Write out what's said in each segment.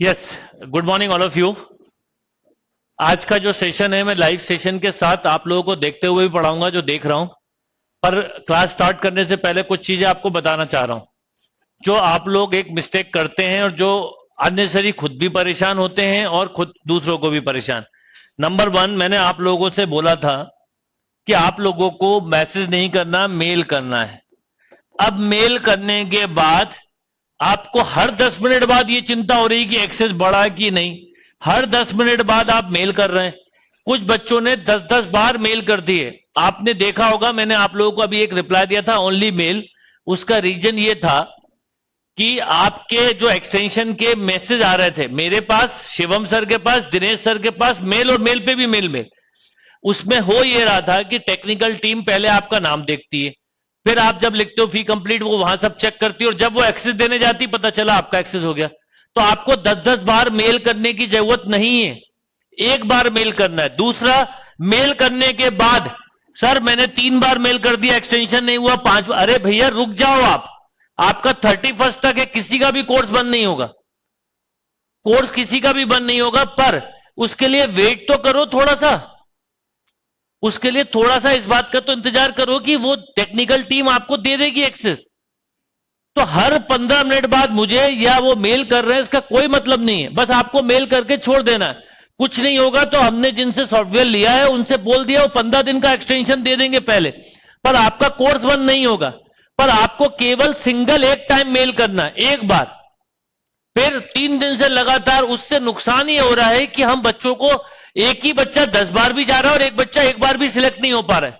Yes, good morning all of you. आज का जो सेशन है मैं लाइव सेशन के साथ आप लोगों को देखते हुए भी पढ़ाऊंगा जो देख रहा हूं, पर क्लास स्टार्ट करने से पहले कुछ चीजें आपको बताना चाह रहा हूं जो आप लोग एक मिस्टेक करते हैं और जो अननेसेसरी खुद भी परेशान होते हैं और खुद दूसरों को भी परेशान। नंबर वन, मैंने आप लोगों से बोला था कि आप लोगों को मैसेज नहीं करना, मेल करना है। अब मेल करने के बाद आपको हर 10 मिनट बाद ये चिंता हो रही कि एक्सेस बढ़ा कि नहीं। हर 10 मिनट बाद आप मेल कर रहे हैं। कुछ बच्चों ने 10-10 बार मेल कर दिए। आपने देखा होगा, मैंने आप लोगों को अभी एक रिप्लाई दिया था ओनली मेल। उसका रीजन ये था कि आपके जो एक्सटेंशन के मैसेज आ रहे थे मेरे पास, शिवम सर के पास, दिनेश सर के पास, मेल और मेल पे भी मेल उसमें हो ये रहा था कि टेक्निकल टीम पहले आपका नाम देखती है, फिर आप जब लिखते हो फी कंप्लीट वो वहां सब चेक करती है और जब वो एक्सेस देने जाती पता चला आपका एक्सेस हो गया। तो आपको 10-10 बार मेल करने की जरूरत नहीं है, एक बार मेल करना है। दूसरा, मेल करने के बाद सर मैंने 3 बार मेल कर दिया, एक्सटेंशन नहीं हुआ, 5 बार, अरे भैया रुक जाओ आप। आपका 31 तक है, किसी का भी कोर्स बंद नहीं होगा, कोर्स किसी का भी बंद नहीं होगा, पर उसके लिए वेट तो करो थोड़ा सा। उसके लिए थोड़ा सा इस बात का तो इंतजार करो कि वो टेक्निकल टीम आपको दे देगी एक्सेस। तो हर 15 मिनट बाद मुझे या वो मेल कर रहे हैं इसका कोई मतलब नहीं है, बस आपको मेल करके छोड़ देना है। कुछ नहीं होगा तो हमने जिनसे सॉफ्टवेयर लिया है उनसे बोल दिया, वो 15 दिन का एक्सटेंशन दे देंगे पहले, पर आपका कोर्स बंद नहीं होगा। पर आपको केवल सिंगल एक टाइम मेल करना है, एक बार। फिर 3 दिन से लगातार, उससे नुकसान ये हो रहा है कि हम बच्चों को, एक ही बच्चा 10 बार भी जा रहा है और एक बच्चा एक बार भी सिलेक्ट नहीं हो पा रहा है,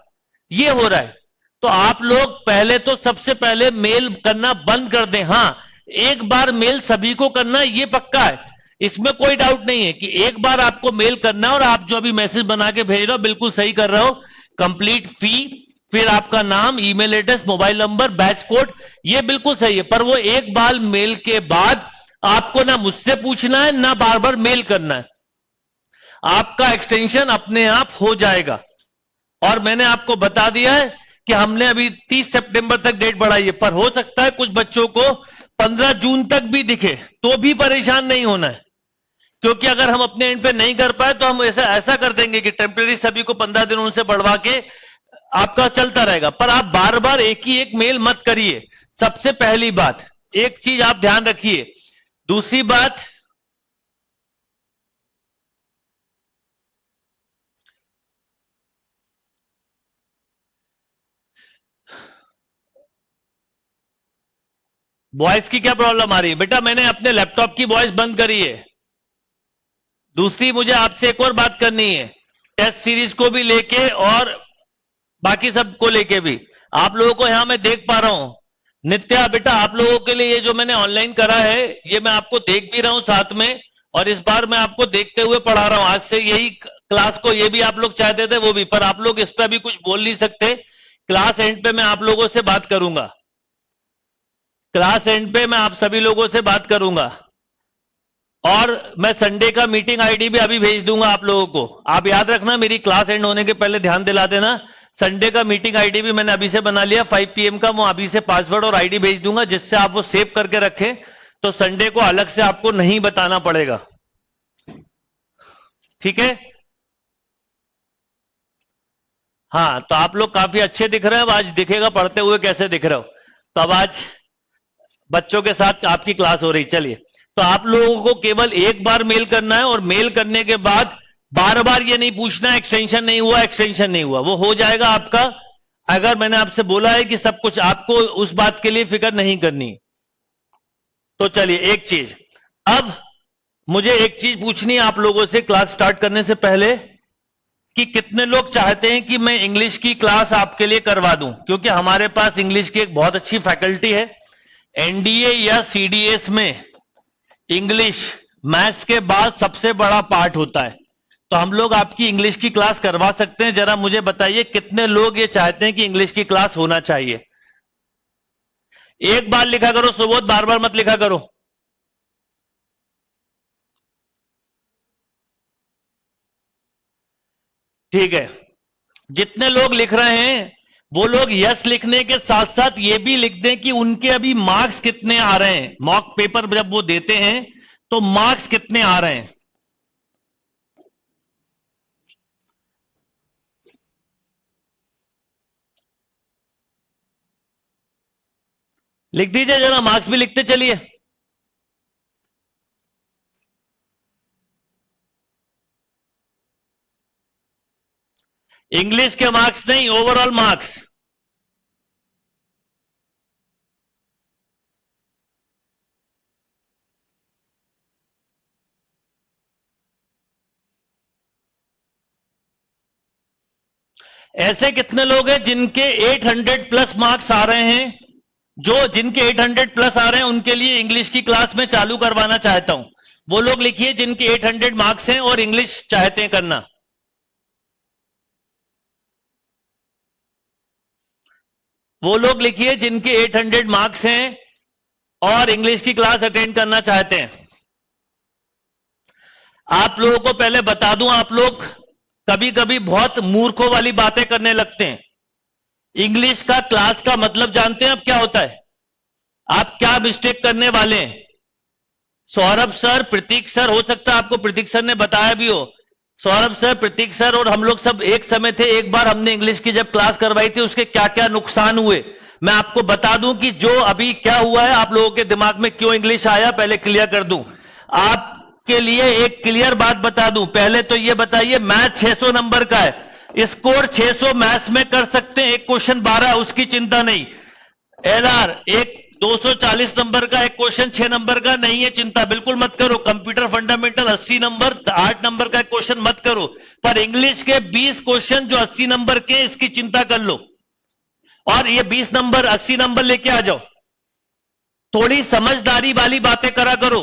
ये हो रहा है। तो आप लोग पहले तो सबसे पहले मेल करना बंद कर दें। हां, एक बार मेल सभी को करना ये पक्का है, इसमें कोई डाउट नहीं है कि एक बार आपको मेल करना है। और आप जो अभी मैसेज बना के भेज रहे हो बिल्कुल सही कर रहे हो। कंप्लीट फी, फिर आपका नाम, email address, mobile number, batch code, ये बिल्कुल सही है। पर वो एक बार मेल के बाद आपको ना मुझसे पूछना है ना बार बार मेल करना है, आपका एक्सटेंशन अपने आप हो जाएगा। और मैंने आपको बता दिया है कि हमने अभी 30 सितंबर तक डेट बढ़ाई है, पर हो सकता है कुछ बच्चों को 15 जून तक भी दिखे, तो भी परेशान नहीं होना है। क्योंकि अगर हम अपने एंड पे नहीं कर पाए तो हम ऐसा कर देंगे कि टेम्परेरी सभी को 15 दिन उनसे बढ़वा के आपका चलता रहेगा। पर आप बार बार एक ही एक मेल मत करिए, सबसे पहली बात। एक चीज आप ध्यान रखिए। दूसरी बात, वॉइस की क्या प्रॉब्लम आ रही है बेटा? मैंने अपने लैपटॉप की वॉइस बंद करी है। दूसरी, मुझे आपसे एक और बात करनी है, टेस्ट सीरीज को भी लेके और बाकी सबको लेके भी। आप लोगों को यहां मैं देख पा रहा हूं। नित्या बेटा, आप लोगों के लिए ये जो मैंने ऑनलाइन करा है ये मैं आपको देख भी रहा हूं साथ में, और इस बार मैं आपको देखते हुए पढ़ा रहा हूं। आज से यही क्लास को, ये भी आप लोग चाहते थे वो भी, पर आप लोग इस पर अभी कुछ बोल नहीं सकते। क्लास एंड पे मैं आप लोगों से बात करूंगा, क्लास एंड पे मैं आप सभी लोगों से बात करूंगा। और मैं संडे का मीटिंग आईडी भी अभी भेज दूंगा आप लोगों को। आप याद रखना, मेरी क्लास एंड होने के पहले ध्यान दिला देना। संडे का मीटिंग आईडी भी मैंने अभी से बना लिया 5 PM का। वो अभी से पासवर्ड और आईडी भेज दूंगा जिससे आप वो सेव करके रखें, तो संडे को अलग से आपको नहीं बताना पड़ेगा। ठीक है? हाँ, तो आप लोग काफी अच्छे दिख रहे हैं। अब आज दिखेगा पढ़ते हुए कैसे दिख रहे हो। तो अब आज बच्चों के साथ आपकी क्लास हो रही। चलिए, तो आप लोगों को केवल एक बार मेल करना है, और मेल करने के बाद बार बार ये नहीं पूछना एक्सटेंशन नहीं हुआ, एक्सटेंशन नहीं हुआ, वो हो जाएगा आपका। अगर मैंने आपसे बोला है कि सब कुछ, आपको उस बात के लिए फिक्र नहीं करनी। तो चलिए, एक चीज, अब मुझे एक चीज पूछनी है आप लोगों से क्लास स्टार्ट करने से पहले, कि कितने लोग चाहते हैं कि मैं इंग्लिश की क्लास आपके लिए करवा दूं। क्योंकि हमारे पास इंग्लिश की एक बहुत अच्छी फैकल्टी है। एनडीए या सीडीएस में इंग्लिश मैथ्स के बाद सबसे बड़ा पार्ट होता है। तो हम लोग आपकी इंग्लिश की क्लास करवा सकते हैं। जरा मुझे बताइए कितने लोग ये चाहते हैं कि इंग्लिश की क्लास होना चाहिए। एक बार लिखा करो सुबोध, बार बार मत लिखा करो। ठीक है, जितने लोग लिख रहे हैं वो लोग यस लिखने के साथ साथ ये भी लिख दें कि उनके अभी मार्क्स कितने आ रहे हैं। मॉक पेपर जब वो देते हैं तो मार्क्स कितने आ रहे हैं? लिख दीजिए जरा, मार्क्स भी लिखते चलिए। इंग्लिश के मार्क्स नहीं, ओवरऑल मार्क्स। ऐसे कितने लोग हैं जिनके 800 प्लस मार्क्स आ रहे हैं? जिनके 800 प्लस आ रहे हैं उनके लिए इंग्लिश की क्लास में चालू करवाना चाहता हूं। वो लोग लिखिए जिनके 800 मार्क्स हैं और इंग्लिश चाहते हैं करना। वो लोग लिखिए जिनके 800 मार्क्स हैं और इंग्लिश की क्लास अटेंड करना चाहते हैं। आप लोगों को पहले बता दूं, आप लोग कभी कभी बहुत मूर्खों वाली बातें करने लगते हैं। इंग्लिश का क्लास का मतलब जानते हैं अब क्या होता है? आप क्या मिस्टेक करने वाले हैं? सौरभ सर, प्रतीक सर, हो सकता है आपको प्रतीक सर ने बताया भी हो। सौरभ सर, प्रतीक सर और हम लोग सब एक समय थे, एक बार हमने इंग्लिश की जब क्लास करवाई थी, उसके क्या क्या नुकसान हुए मैं आपको बता दूं कि जो अभी क्या हुआ है, आप लोगों के दिमाग में क्यों इंग्लिश आया, पहले क्लियर कर दूं। आपके लिए एक क्लियर बात बता दूं। पहले तो ये बताइए, मैथ 600 नंबर का है, स्कोर 600 मैथ्स में कर सकते हैं। एक क्वेश्चन 12, उसकी चिंता नहीं। एलआर एक 240 नंबर का, एक क्वेश्चन 6 नंबर का, नहीं है चिंता, बिल्कुल मत करो। कंप्यूटर फंडामेंटल 80 नंबर, 8 नंबर का एक क्वेश्चन मत करो। पर इंग्लिश के 20 क्वेश्चन जो 80 नंबर के, इसकी चिंता कर लो। और ये 20 नंबर 80 नंबर लेके आ जाओ। थोड़ी समझदारी वाली बातें करा करो।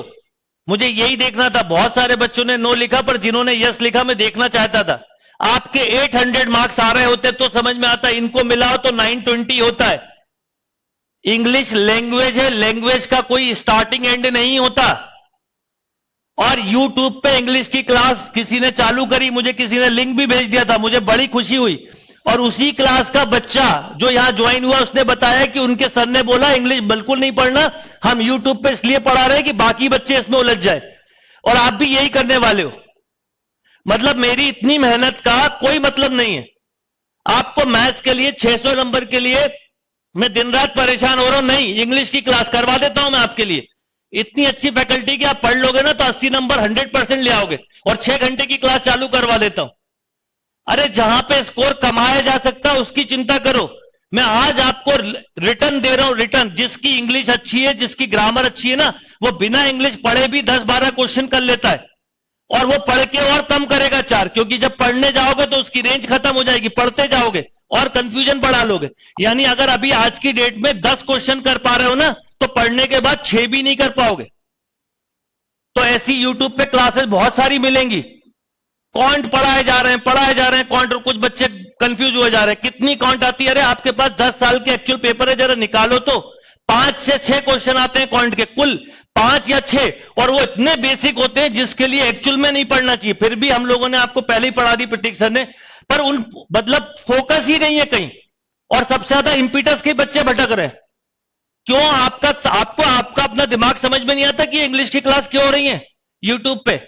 मुझे यही देखना था। बहुत सारे बच्चों ने नो लिखा, पर जिन्होंने यस लिखा मैं देखना चाहता था। आपके 800 मार्क्स आ रहे होते तो समझ में आता, इनको मिलाओ तो 920 होता है। इंग्लिश लैंग्वेज है, लैंग्वेज का कोई स्टार्टिंग एंड नहीं होता। और YouTube पे इंग्लिश की क्लास किसी ने चालू करी, मुझे किसी ने लिंक भी भेज दिया था, मुझे बड़ी खुशी हुई। और उसी क्लास का बच्चा जो यहां ज्वाइन हुआ, उसने बताया कि उनके सर ने बोला इंग्लिश बिल्कुल नहीं पढ़ना, हम YouTube पे इसलिए पढ़ा रहे हैं कि बाकी बच्चे इसमें उलझ जाए। और आप भी यही करने वाले हो। मतलब मेरी इतनी मेहनत का कोई मतलब नहीं है। आपको मैथ्स के लिए 600 नंबर के लिए मैं दिन रात परेशान हो रहा हूं, नहीं, इंग्लिश की क्लास करवा देता हूं मैं आपके लिए। इतनी अच्छी फैकल्टी कि आप पढ़ लोगे ना तो 80 नंबर 100% ले आओगे। और 6 घंटे की क्लास चालू करवा देता हूं। अरे जहां पे स्कोर कमाया जा सकता है उसकी चिंता करो। मैं आज आपको रिटर्न दे रहा हूं, रिटर्न। जिसकी इंग्लिश अच्छी है, जिसकी ग्रामर अच्छी है ना, वो बिना इंग्लिश पढ़े भी 10-12 क्वेश्चन कर लेता है। और वो पढ़ के और कम करेगा 4, क्योंकि जब पढ़ने जाओगे तो उसकी रेंज खत्म हो जाएगी, पढ़ते जाओगे और कंफ्यूजन बढ़ा लोगे। यानी अगर अभी आज की डेट में 10 क्वेश्चन कर पा रहे हो ना, तो पढ़ने के बाद 6 भी नहीं कर पाओगे। तो ऐसी YouTube पे क्लासेस बहुत सारी मिलेंगी। क्वांट पढ़ाए जा रहे हैं क्वांट, और कुछ बच्चे कंफ्यूज हो जा रहे हैं। कितनी क्वांट आती है? अरे आपके पास 10 साल के एक्चुअल पेपर है, जरा निकालो तो। 5 से 6 क्वेश्चन आते हैं क्वांट के, कुल 5 या 6, और वो इतने बेसिक होते हैं जिसके लिए एक्चुअल में नहीं पढ़ना चाहिए। फिर भी हम लोगों ने आपको पहले ही पढ़ा दी प्रतीक सर ने, पर उन मतलब फोकस ही नहीं है कहीं। और सबसे ज्यादा इंपीटस के बच्चे भटक रहे हैं। क्यों? आपका अपना दिमाग समझ में नहीं आता कि इंग्लिश की क्लास क्यों हो रही है यूट्यूब पे।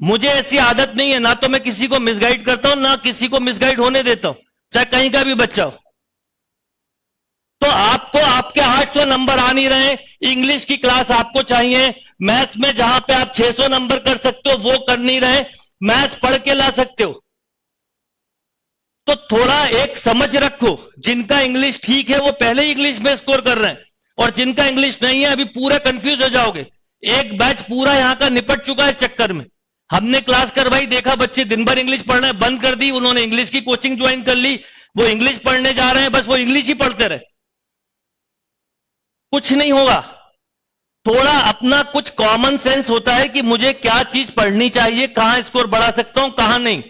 मुझे ऐसी आदत नहीं है, ना तो मैं किसी को मिसगाइड करता हूं, ना किसी को मिसगाइड होने देता हूं, चाहे कहीं का भी बच्चा हो। तो आपको आपके 800 नंबर आ नहीं रहे, इंग्लिश की क्लास आपको चाहिए। मैथ्स में जहां पे आप 600 नंबर कर सकते हो वो कर नहीं रहे, मैथ्स पढ़ के ला सकते हो। तो थोड़ा एक समझ रखो, जिनका इंग्लिश ठीक है वो पहले ही इंग्लिश में स्कोर कर रहे हैं, और जिनका इंग्लिश नहीं है अभी पूरा कंफ्यूज हो जाओगे। एक बैच पूरा यहां का निपट चुका है इस चक्कर में। हमने क्लास करवाई, देखा बच्चे दिन भर इंग्लिश पढ़ना बंद कर दी, उन्होंने इंग्लिश की कोचिंग ज्वाइन कर ली, वो इंग्लिश पढ़ने जा रहे हैं, बस वो इंग्लिश ही पढ़ते रहे। कुछ नहीं होगा। थोड़ा अपना कुछ कॉमन सेंस होता है कि मुझे क्या चीज पढ़नी चाहिए, कहां स्कोर बढ़ा सकता हूं, कहां नहीं।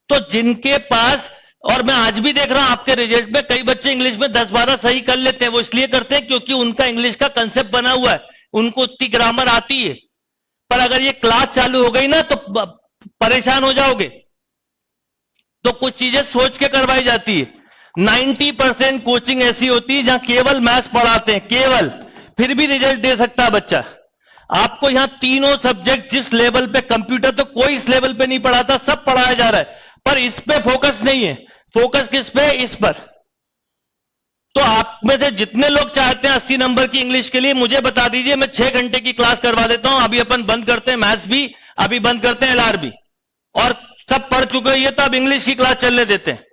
तो जिनके पास, और मैं आज भी देख रहा हूं आपके रिजल्ट में कई बच्चे इंग्लिश में 10-12 सही कर लेते हैं। वो इसलिए करते हैं क्योंकि उनका इंग्लिश का कंसेप्ट बना हुआ है, उनको उतनी ग्रामर आती है। पर अगर ये क्लास चालू हो गई ना तो परेशान हो जाओगे। तो कुछ चीजें सोच के करवाई जाती है। 90% कोचिंग ऐसी होती है जहां केवल मैथ्स पढ़ाते हैं, केवल, फिर भी रिजल्ट दे सकता है बच्चा। आपको यहां तीनों सब्जेक्ट जिस लेवल पे, कंप्यूटर तो कोई इस लेवल पे नहीं पढ़ाता, सब पढ़ाया जा रहा है, पर इस पे फोकस नहीं है। फोकस किस पे? इस पर। तो आप में से जितने लोग चाहते हैं 80 नंबर की इंग्लिश के लिए, मुझे बता दीजिए, मैं 6 घंटे की क्लास करवा देता हूं। अभी अपन बंद करते हैं मैथ्स भी, अभी बंद करते हैं एलआर भी, और सब पढ़ चुके हैं ये, तो अब इंग्लिश की क्लास चलने देते हैं।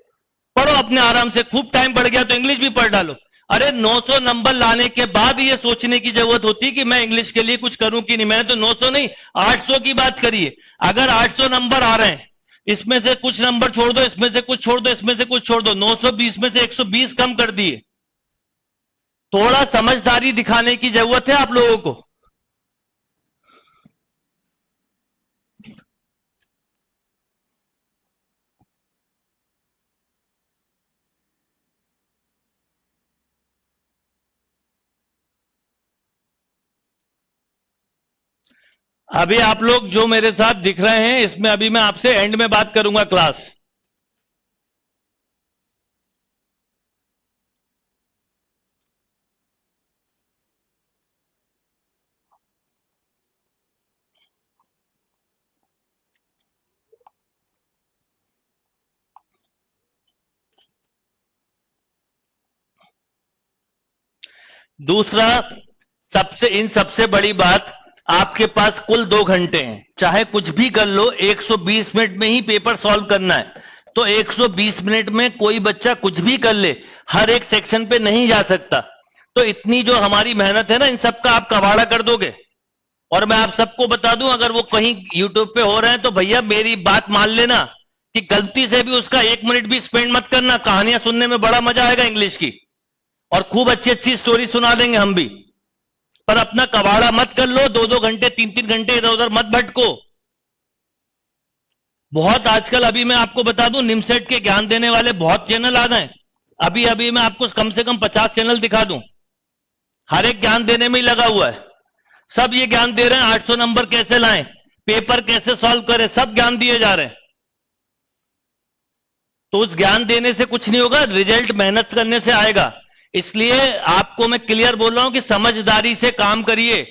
पढ़ो अपने आराम से, खूब टाइम बढ़ गया तो इंग्लिश भी पढ़ डालो। अरे 900 नंबर लाने के बाद ये सोचने की जरूरत होती है कि मैं इंग्लिश के लिए कुछ करूं कि नहीं। मैंने तो 900 नहीं 800 की बात करी है। अगर 800 नंबर आ रहे हैं, इसमें से कुछ नंबर छोड़ दो, इसमें से कुछ छोड़ दो, इसमें से कुछ छोड़ दो, 920 में से 120 कम कर दिए। थोड़ा समझदारी दिखाने की जरूरत है आप लोगों को। अभी आप लोग जो मेरे साथ दिख रहे हैं, इसमें अभी मैं आपसे एंड में बात करूंगा क्लास। दूसरा, इन सबसे बड़ी बात, आपके पास कुल 2 घंटे हैं, चाहे कुछ भी कर लो, 120 मिनट में ही पेपर सॉल्व करना है। तो 120 मिनट में कोई बच्चा कुछ भी कर ले, हर एक सेक्शन पे नहीं जा सकता। तो इतनी जो हमारी मेहनत है ना, इन सबका आप कबाड़ा कर दोगे। और मैं आप सबको बता दूं, अगर वो कहीं यूट्यूब पे हो रहे हैं तो भैया मेरी बात मान लेना कि गलती से भी उसका 1 मिनट भी स्पेंड मत करना। कहानियां सुनने में बड़ा मजा आएगा इंग्लिश की, और खूब अच्छी अच्छी स्टोरी सुना देंगे हम भी, पर अपना कबाड़ा मत कर लो। 2-2 घंटे 3-3 घंटे इधर उधर मत भटको। बहुत आजकल, अभी मैं आपको बता दूं, निमसेट के ज्ञान देने वाले बहुत चैनल आ गए। अभी अभी मैं आपको कम से कम 50 चैनल दिखा दूं, हर एक ज्ञान देने में ही लगा हुआ है। सब ये ज्ञान दे रहे हैं, 800 नंबर कैसे लाएं, पेपर कैसे सॉल्व करें, सब ज्ञान दिए जा रहे हैं। तो उस ज्ञान देने से कुछ नहीं होगा, रिजल्ट मेहनत करने से आएगा। इसलिए आपको मैं क्लियर बोल रहा हूं कि समझदारी से काम करिए।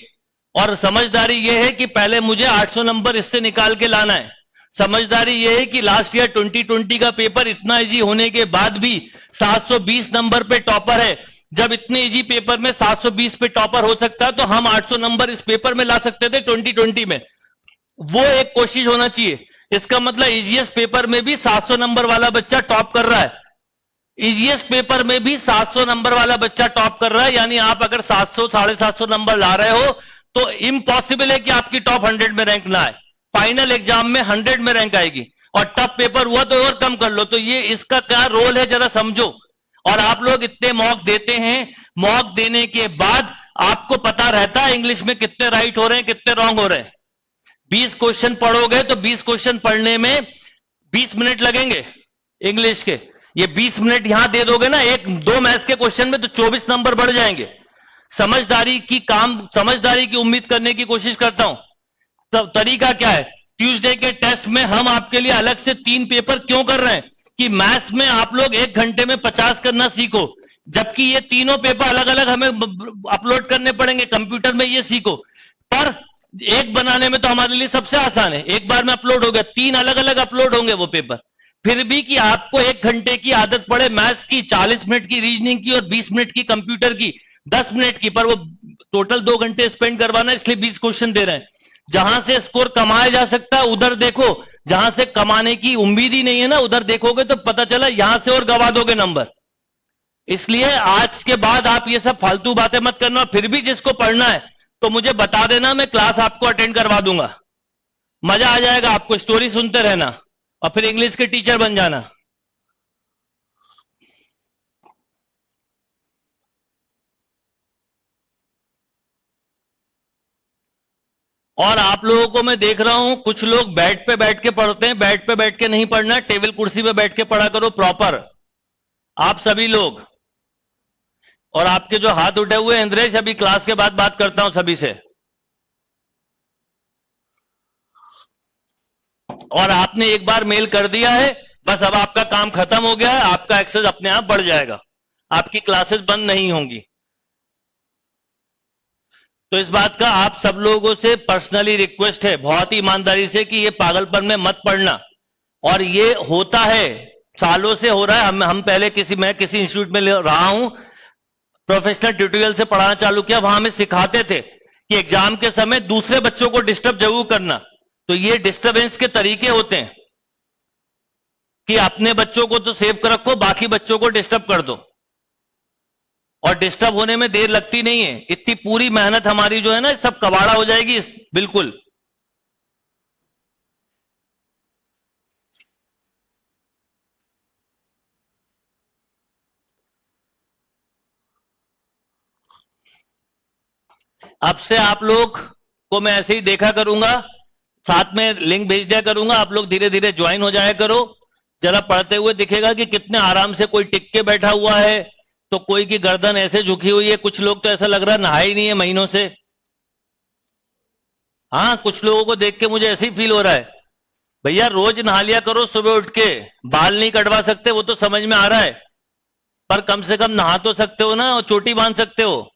और समझदारी यह है कि पहले मुझे 800 नंबर इससे निकाल के लाना है। समझदारी यह है कि लास्ट ईयर 2020 का पेपर इतना इजी होने के बाद भी 720 नंबर पे टॉपर है। जब इतने इजी पेपर में 720 पे टॉपर हो सकता है, तो हम 800 नंबर इस पेपर में ला सकते थे 2020 में। वो एक कोशिश होना चाहिए। इसका मतलब इजीएस्ट पेपर में भी 700 नंबर वाला बच्चा टॉप कर रहा है। इजीएस्ट पेपर में भी 700 नंबर वाला बच्चा टॉप कर रहा है। यानी आप अगर 700 750 नंबर ला रहे हो तो इम्पॉसिबल है कि आपकी टॉप 100 में रैंक ना आए। फाइनल एग्जाम में 100 में रैंक आएगी, और टफ पेपर हुआ तो और कम कर लो। तो ये इसका क्या रोल है जरा समझो। और आप लोग इतने मॉक देते हैं, मॉक देने के बाद आपको पता रहता है इंग्लिश में कितने राइट हो रहे हैं, कितने रॉन्ग हो रहे हैं। 20 क्वेश्चन पढ़ोगे तो 20 क्वेश्चन पढ़ने में 20 मिनट लगेंगे इंग्लिश के। ये 20 मिनट यहां दे दोगे ना, 1-2 मैथ्स के क्वेश्चन में, तो 24 नंबर बढ़ जाएंगे। समझदारी की उम्मीद करने की कोशिश करता हूं। तो तरीका क्या है, ट्यूसडे के टेस्ट में हम आपके लिए अलग से 3 पेपर क्यों कर रहे हैं कि मैथ्स में आप लोग 1 घंटे में 50 करना सीखो, जबकि ये तीनों पेपर अलग अलग हमें अपलोड करने पड़ेंगे। कंप्यूटर में ये सीखो, पर एक बनाने में तो हमारे लिए सबसे आसान है। एक बार में अपलोड हो गया, 3 अलग अलग अपलोड होंगे वो पेपर। फिर भी कि आपको 1 घंटे की आदत पड़े मैथ्स की, 40 मिनट की रीजनिंग की, और 20 मिनट की कंप्यूटर की, 10 मिनट की, पर वो टोटल 2 घंटे स्पेंड करवाना, इसलिए 20 क्वेश्चन दे रहे हैं। जहां से स्कोर कमाया जा सकता है उधर देखो, जहां से कमाने की उम्मीद ही नहीं है ना, उधर देखोगे तो पता चला यहां से और गवा दोगे नंबर। इसलिए आज के बाद आप ये सब फालतू बातें मत करना। फिर भी जिसको पढ़ना है तो मुझे बता देना, मैं क्लास आपको अटेंड करवा दूंगा। मजा आ जाएगा आपको, स्टोरी सुनते रहना और फिर इंग्लिश के टीचर बन जाना। और आप लोगों को मैं देख रहा हूं, कुछ लोग बेड पे बैठ के पढ़ते हैं। बेड पे बैठ के नहीं पढ़ना, टेबल कुर्सी पे बैठ के पढ़ा करो प्रॉपर, आप सभी लोग। और आपके जो हाथ उठे हुए हैं, इंद्रेश, अभी क्लास के बाद बात करता हूं सभी से। और आपने एक बार मेल कर दिया है, बस अब आपका काम खत्म हो गया है। आपका एक्सेस अपने आप बढ़ जाएगा, आपकी क्लासेस बंद नहीं होंगी। तो इस बात का आप सब लोगों से पर्सनली रिक्वेस्ट है, बहुत ही ईमानदारी से, कि ये पागलपन में मत पड़ना। और ये होता है, सालों से हो रहा है। हम पहले मैं किसी इंस्टीट्यूट में रहा हूं, प्रोफेशनल ट्यूटोरियल से पढ़ाना चालू किया, वहां हमें सिखाते थे कि एग्जाम के समय दूसरे बच्चों को डिस्टर्ब जरूर करना। तो ये डिस्टरबेंस के तरीके होते हैं कि अपने बच्चों को तो सेव कर रखो, बाकी बच्चों को डिस्टर्ब कर दो। और डिस्टर्ब होने में देर लगती नहीं है, इतनी पूरी मेहनत हमारी जो है ना, सब कबाड़ा हो जाएगी बिल्कुल। अब से आप लोग को मैं ऐसे ही देखा करूंगा, साथ में लिंक भेज दिया करूंगा, आप लोग धीरे धीरे ज्वाइन हो जाया करो। जरा पढ़ते हुए दिखेगा कि कितने आराम से कोई टिक के बैठा हुआ है, तो कोई की गर्दन ऐसे झुकी हुई है। कुछ लोग तो ऐसा लग रहा है नहाए ही नहीं है महीनों से। हाँ, कुछ लोगों को देख के मुझे ऐसे ही फील हो रहा है। भैया रोज नहा लिया करो सुबह उठ के। बाल नहीं कटवा सकते वो तो समझ में आ रहा है, पर कम से कम नहा तो सकते हो ना, और चोटी बांध सकते हो।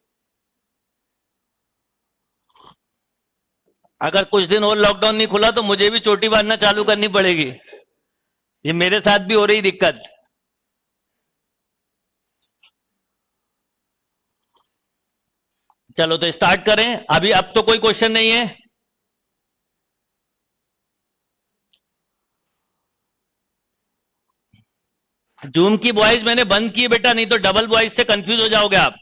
अगर कुछ दिन और लॉकडाउन नहीं खुला तो मुझे भी चोटी बांधना चालू करनी पड़ेगी। ये मेरे साथ भी हो रही दिक्कत। चलो तो स्टार्ट करें अभी। अब तो कोई क्वेश्चन नहीं है। जूम की वॉइस मैंने बंद की है बेटा, नहीं तो डबल वॉइस से कंफ्यूज हो जाओगे आप।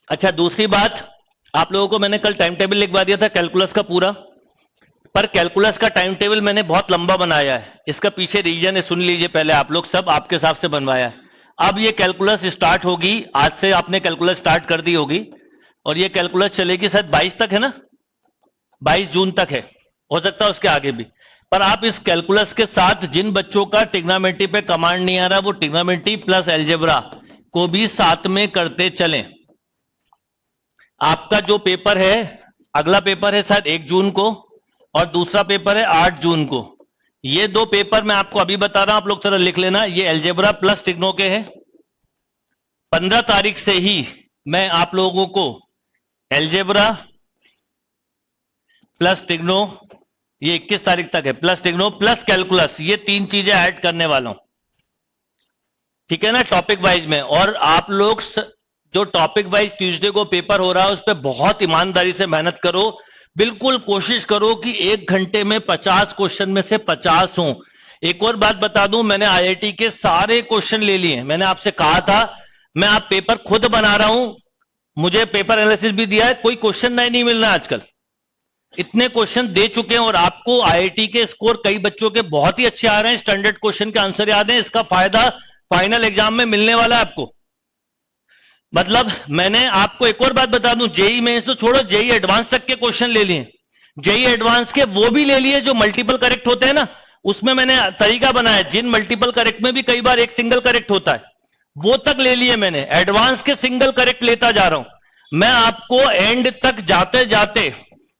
अच्छा, दूसरी बात, आप लोगों को मैंने कल टाइम टेबल लिखवा दिया था कैलकुलस का पूरा, पर कैलकुलस का टाइम टेबल मैंने बहुत लंबा बनाया है। इसका पीछे रीजन है, सुन लीजिए पहले आप लोग, सब आपके हिसाब से बनवाया है। अब ये कैलकुलस स्टार्ट होगी, आज से आपने कैलकुलस स्टार्ट कर दी होगी, और ये कैलकुलस चलेगी शायद 22 तक है ना, 22 जून तक है, हो सकता है उसके आगे भी। पर आप इस कैलकुलस के साथ जिन बच्चों का ट्रिग्नोमेट्री पे कमांड नहीं आ रहा, वो ट्रिग्नोमेट्री प्लस एल्जेब्रा को भी साथ में करते चलें। आपका जो पेपर है, अगला पेपर है शायद 1 जून को, और दूसरा पेपर है 8 जून को। ये 2 पेपर मैं आपको अभी बता रहा हूं, आप लोग जरा लिख लेना। ये एल्जेब्रा प्लस टिग्नो के हैं। 15 तारीख से ही मैं आप लोगों को एल्जेब्रा प्लस टिग्नो, ये 21 तारीख तक है, प्लस टिग्नो प्लस कैलकुलस, ये 3 चीजें ऐड करने वाला हूं, ठीक है ना, टॉपिक वाइज में। और आप लोग जो टॉपिक वाइज ट्यूसडे को पेपर हो रहा है उस पर बहुत ईमानदारी से मेहनत करो। बिल्कुल कोशिश करो कि 1 घंटे में 50 क्वेश्चन में से 50 हों। एक और बात बता दूं, मैंने आईआईटी के सारे क्वेश्चन ले लिए। मैंने आपसे कहा था मैं आप पेपर खुद बना रहा हूं, मुझे पेपर एनालिसिस भी दिया है, कोई क्वेश्चन नहीं मिल रहा आजकल। इतने क्वेश्चन दे चुके हैं, और आपको आईआईटी के स्कोर कई बच्चों के बहुत ही अच्छे आ रहे हैं, स्टैंडर्ड क्वेश्चन के आंसर याद है। इसका फायदा फाइनल एग्जाम में मिलने वाला है आपको। मतलब मैंने आपको एक और बात बता दूं, जेई में तो छोड़ो, जेई एडवांस तक के क्वेश्चन ले लिए। जेई एडवांस के वो भी ले लिए जो मल्टीपल करेक्ट होते हैं ना, उसमें मैंने तरीका बनाया, जिन मल्टीपल करेक्ट में भी कई बार एक सिंगल करेक्ट होता है, वो तक ले लिए मैंने। एडवांस के सिंगल करेक्ट लेता जा रहा हूं मैं। आपको एंड तक जाते जाते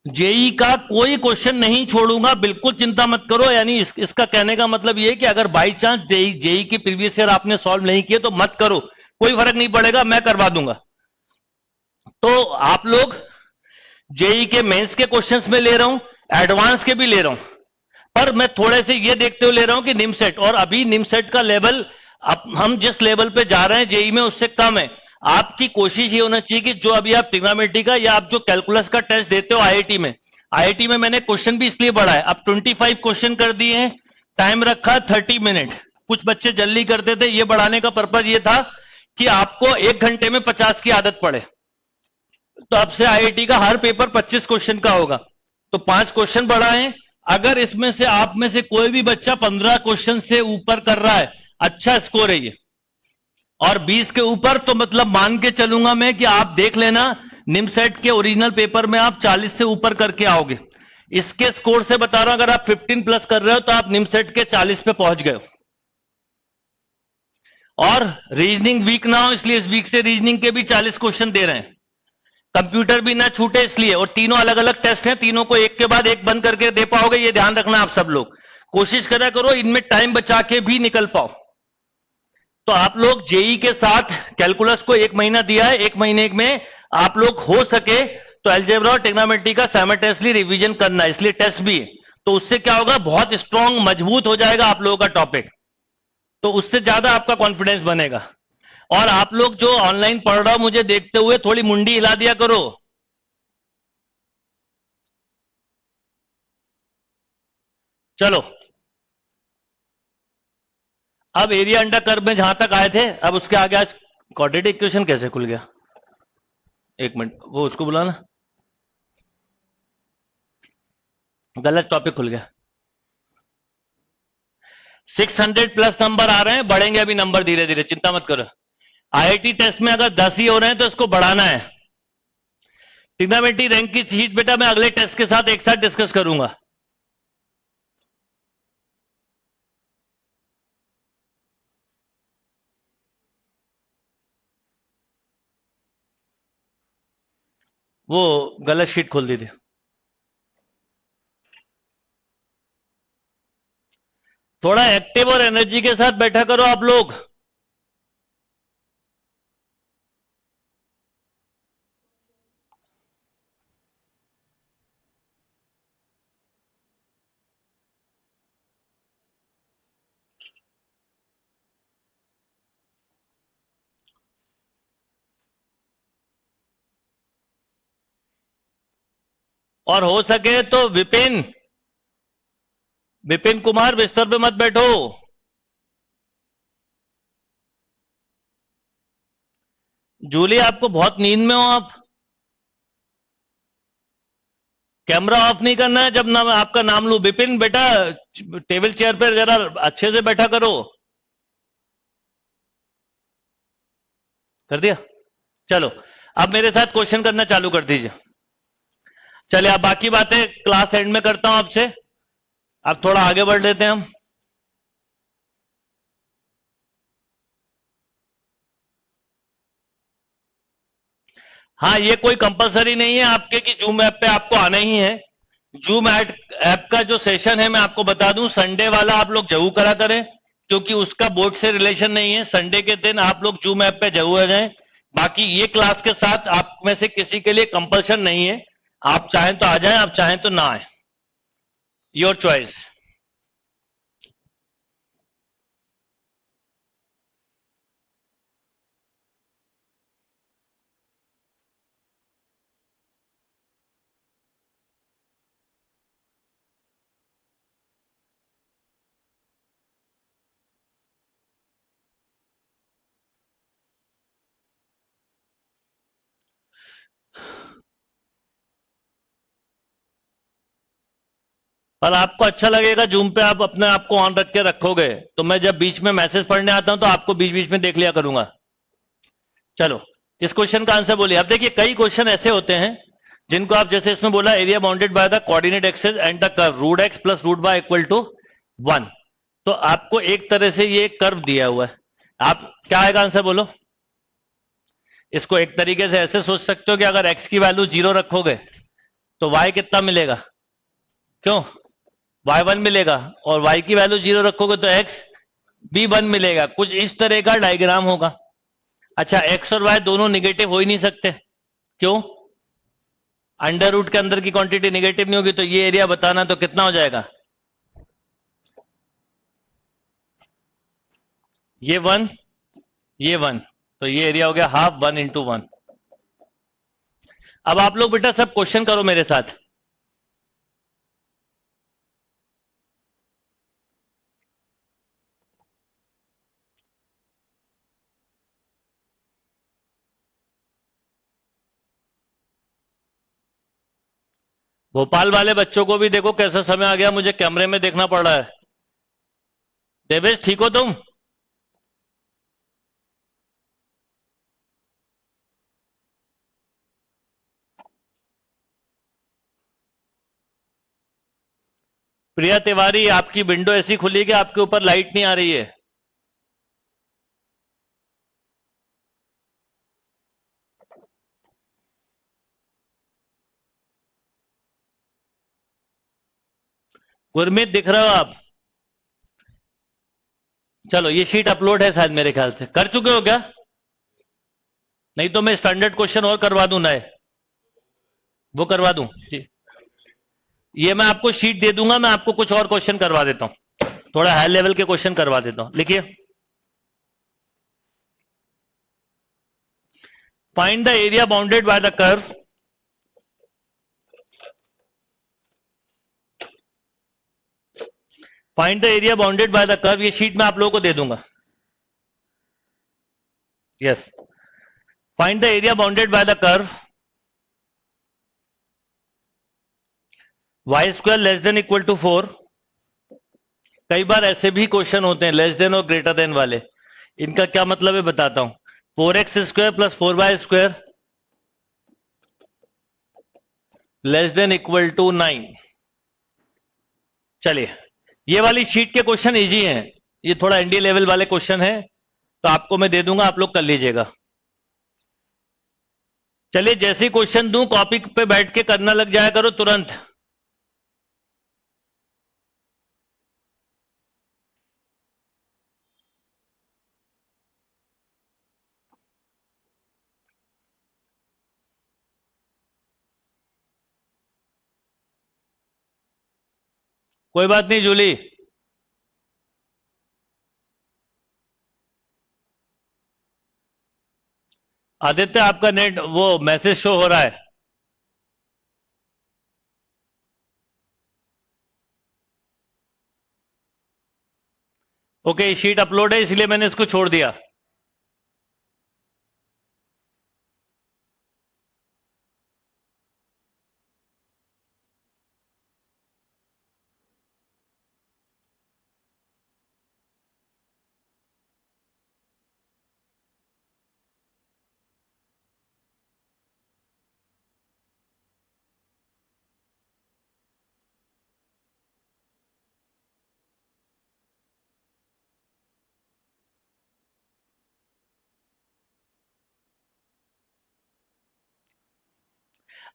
जेई का कोई क्वेश्चन नहीं छोड़ूंगा, बिल्कुल चिंता मत करो। यानी इसका कहने का मतलब यह है कि अगर बाई चांस जेई की प्रीवियस ईयर आपने सॉल्व नहीं किए तो मत करो, कोई फर्क नहीं पड़ेगा, मैं करवा दूंगा। तो आप लोग जेई के मेंस के क्वेश्चंस में ले रहा हूं, एडवांस के भी ले रहा हूं, पर मैं थोड़े से ये देखते हुए ले रहा हूं कि निमसेट, और अभी निमसेट का लेवल हम जिस लेवल पे जा रहे हैं जेई में उससे कम है। आपकी कोशिश ये होना चाहिए कि जो अभी आप ट्रिग्नोमेट्री का या आप जो कैलकुलस का टेस्ट देते हो आईआईटी में मैंने क्वेश्चन भी इसलिए बढ़ाया, अब 25 क्वेश्चन कर दिए हैं, टाइम रखा 30 मिनट। कुछ बच्चे जल्दी करते थे, ये बढ़ाने का पर्पज ये था कि आपको 1 घंटे में 50 की आदत पड़े। तो अब से आईआईटी का हर पेपर 25 क्वेश्चन का होगा, तो 5 क्वेश्चन बढ़ाएं। अगर इसमें से आप में से कोई भी बच्चा 15 क्वेश्चन से ऊपर कर रहा है, अच्छा स्कोर है ये, और 20 के ऊपर तो मतलब मान के चलूंगा मैं कि आप देख लेना निमसेट के ओरिजिनल पेपर में आप 40 से ऊपर करके आओगे। इसके स्कोर से बता रहा हूं, अगर आप 15 प्लस कर रहे हो तो आप निमसेट के 40 पे पहुंच गए हो। और रीजनिंग वीक ना हो, इसलिए इस वीक से रीजनिंग के भी 40 क्वेश्चन दे रहे हैं। कंप्यूटर भी ना छूटे इसलिए, और तीनों अलग अलग टेस्ट हैं, तीनों को एक के बाद एक बंद करके दे पाओगे, ये ध्यान रखना आप सब लोग। कोशिश करा करो इनमें टाइम बचा के भी निकल पाओ। तो आप लोग जेई के साथ कैलकुलस को 1 महीना दिया है, 1 महीने में आप लोग हो सके तो अलजेब्रा और ट्रिग्नोमेट्री का साइमल्टेनियसली रिवीजन करना है, इसलिए टेस्ट भी है। तो उससे क्या होगा, बहुत स्ट्रांग मजबूत हो जाएगा आप लोगों का टॉपिक, तो उससे ज्यादा आपका कॉन्फिडेंस बनेगा। और आप लोग जो ऑनलाइन पढ़ रहा हो मुझे देखते हुए थोड़ी मुंडी हिला दिया करो। चलो, अब एरिया अंडर कर्व में जहां तक आए थे, अब उसके आगे आज क्वाड्रेटिक इक्वेशन कैसे खुल गया, 1 मिनट वो उसको बुलाना, गलत टॉपिक खुल गया। 600 प्लस नंबर आ रहे हैं, बढ़ेंगे अभी नंबर धीरे धीरे, चिंता मत करो। आईआईटी टेस्ट में अगर 10 ही हो रहे हैं तो इसको बढ़ाना है। ट्रिग्नोमेट्री रैंक की शीट बेटा मैं अगले टेस्ट के साथ एक साथ डिस्कस करूंगा। वो गलत शीट खोल दी थी। थोड़ा एक्टिव और एनर्जी के साथ बैठा करो आप लोग। और हो सके तो विपिन विपिन कुमार बिस्तर पे मत बैठो। जूली आपको बहुत नींद में हो आप, कैमरा ऑफ नहीं करना है जब नाम आपका नाम लूं। विपिन बेटा टेबल चेयर पर जरा अच्छे से बैठा करो। कर दिया, चलो अब मेरे साथ क्वेश्चन करना चालू कर दीजिए। चलिए अब बाकी बातें क्लास एंड में करता हूं आपसे, अब थोड़ा आगे बढ़ लेते हैं हम। हाँ, ये कोई कंपलसरी नहीं है आपके कि जूम ऐप पे आपको आना ही है। जूम ऐप का जो सेशन है मैं आपको बता दूं, संडे वाला आप लोग जरूर करा करें, क्योंकि उसका बोर्ड से रिलेशन नहीं है। संडे के दिन आप लोग जूम ऐप पे जरूर आ जाएं। बाकी ये क्लास के साथ आप में से किसी के लिए कंपल्शन नहीं है, आप चाहें तो आ जाएं, आप चाहें तो ना आए, योर चॉइस। और आपको अच्छा लगेगा जूम पे आप अपने आप को ऑन रख के रखोगे, तो मैं जब बीच में मैसेज पढ़ने आता हूं तो आपको बीच बीच में देख लिया करूंगा। चलो इस क्वेश्चन का आंसर बोलिए। अब देखिए कई क्वेश्चन ऐसे होते हैं जिनको आप, जैसे इसमें बोला area bounded by the coordinate axis and the curve root x plus root y equal to 1। तो आपको एक तरह से ये कर्व दिया हुआ है, आप क्या आएगा आंसर बोलो। इसको एक तरीके से ऐसे सोच सकते हो कि अगर x की वैल्यू 0 रखोगे तो y कितना मिलेगा, क्यों y1 मिलेगा, और y की वैल्यू 0 रखोगे तो x भी 1 मिलेगा। कुछ इस तरह का डायग्राम होगा। अच्छा, x और y दोनों निगेटिव हो ही नहीं सकते, क्यों, अंडर रूट के अंदर की क्वांटिटी निगेटिव नहीं होगी, तो ये एरिया बताना तो कितना हो जाएगा, ये 1 ये 1, तो ये एरिया हो गया हाफ 1 इंटू 1। अब आप लोग बेटा सब क्वेश्चन करो मेरे साथ। भोपाल वाले बच्चों को भी देखो कैसा समय आ गया, मुझे कैमरे में देखना पड़ रहा है। देवेश ठीक हो तुम? प्रिया तिवारी आपकी विंडो ऐसी खुली कि आपके ऊपर लाइट नहीं आ रही है। गुरमीत दिख रहे हो आप? चलो ये शीट अपलोड है शायद, मेरे ख्याल से कर चुके हो क्या? नहीं तो मैं स्टैंडर्ड क्वेश्चन और करवा दूं नए, वो करवा दूं जी। ये मैं आपको शीट दे दूंगा, मैं आपको कुछ और क्वेश्चन करवा देता हूं, थोड़ा हाई लेवल के क्वेश्चन करवा देता हूं। लिखिए, find the area bounded by the curve find the area bounded by the curve. ये शीट मैं आप लोगों को दे दूंगा। Yes, find the area bounded by the curve y square less than equal to 4। कई बार ऐसे भी क्वेश्चन होते हैं लेस देन और ग्रेटर देन वाले, इनका क्या मतलब है बताता हूं। 4x square plus 4y square less than equal to 9। चलिए, ये वाली शीट के क्वेश्चन इजी हैं, ये थोड़ा एनडी लेवल वाले क्वेश्चन है, तो आपको मैं दे दूंगा, आप लोग कर लीजिएगा। चलिए, जैसे ही क्वेश्चन दूं कॉपी पे बैठ के करना लग जाया करो तुरंत। कोई बात नहीं जूली, आदित्य आपका नेट वो मैसेज शो हो रहा है। ओके, शीट अपलोड है इसलिए मैंने इसको छोड़ दिया।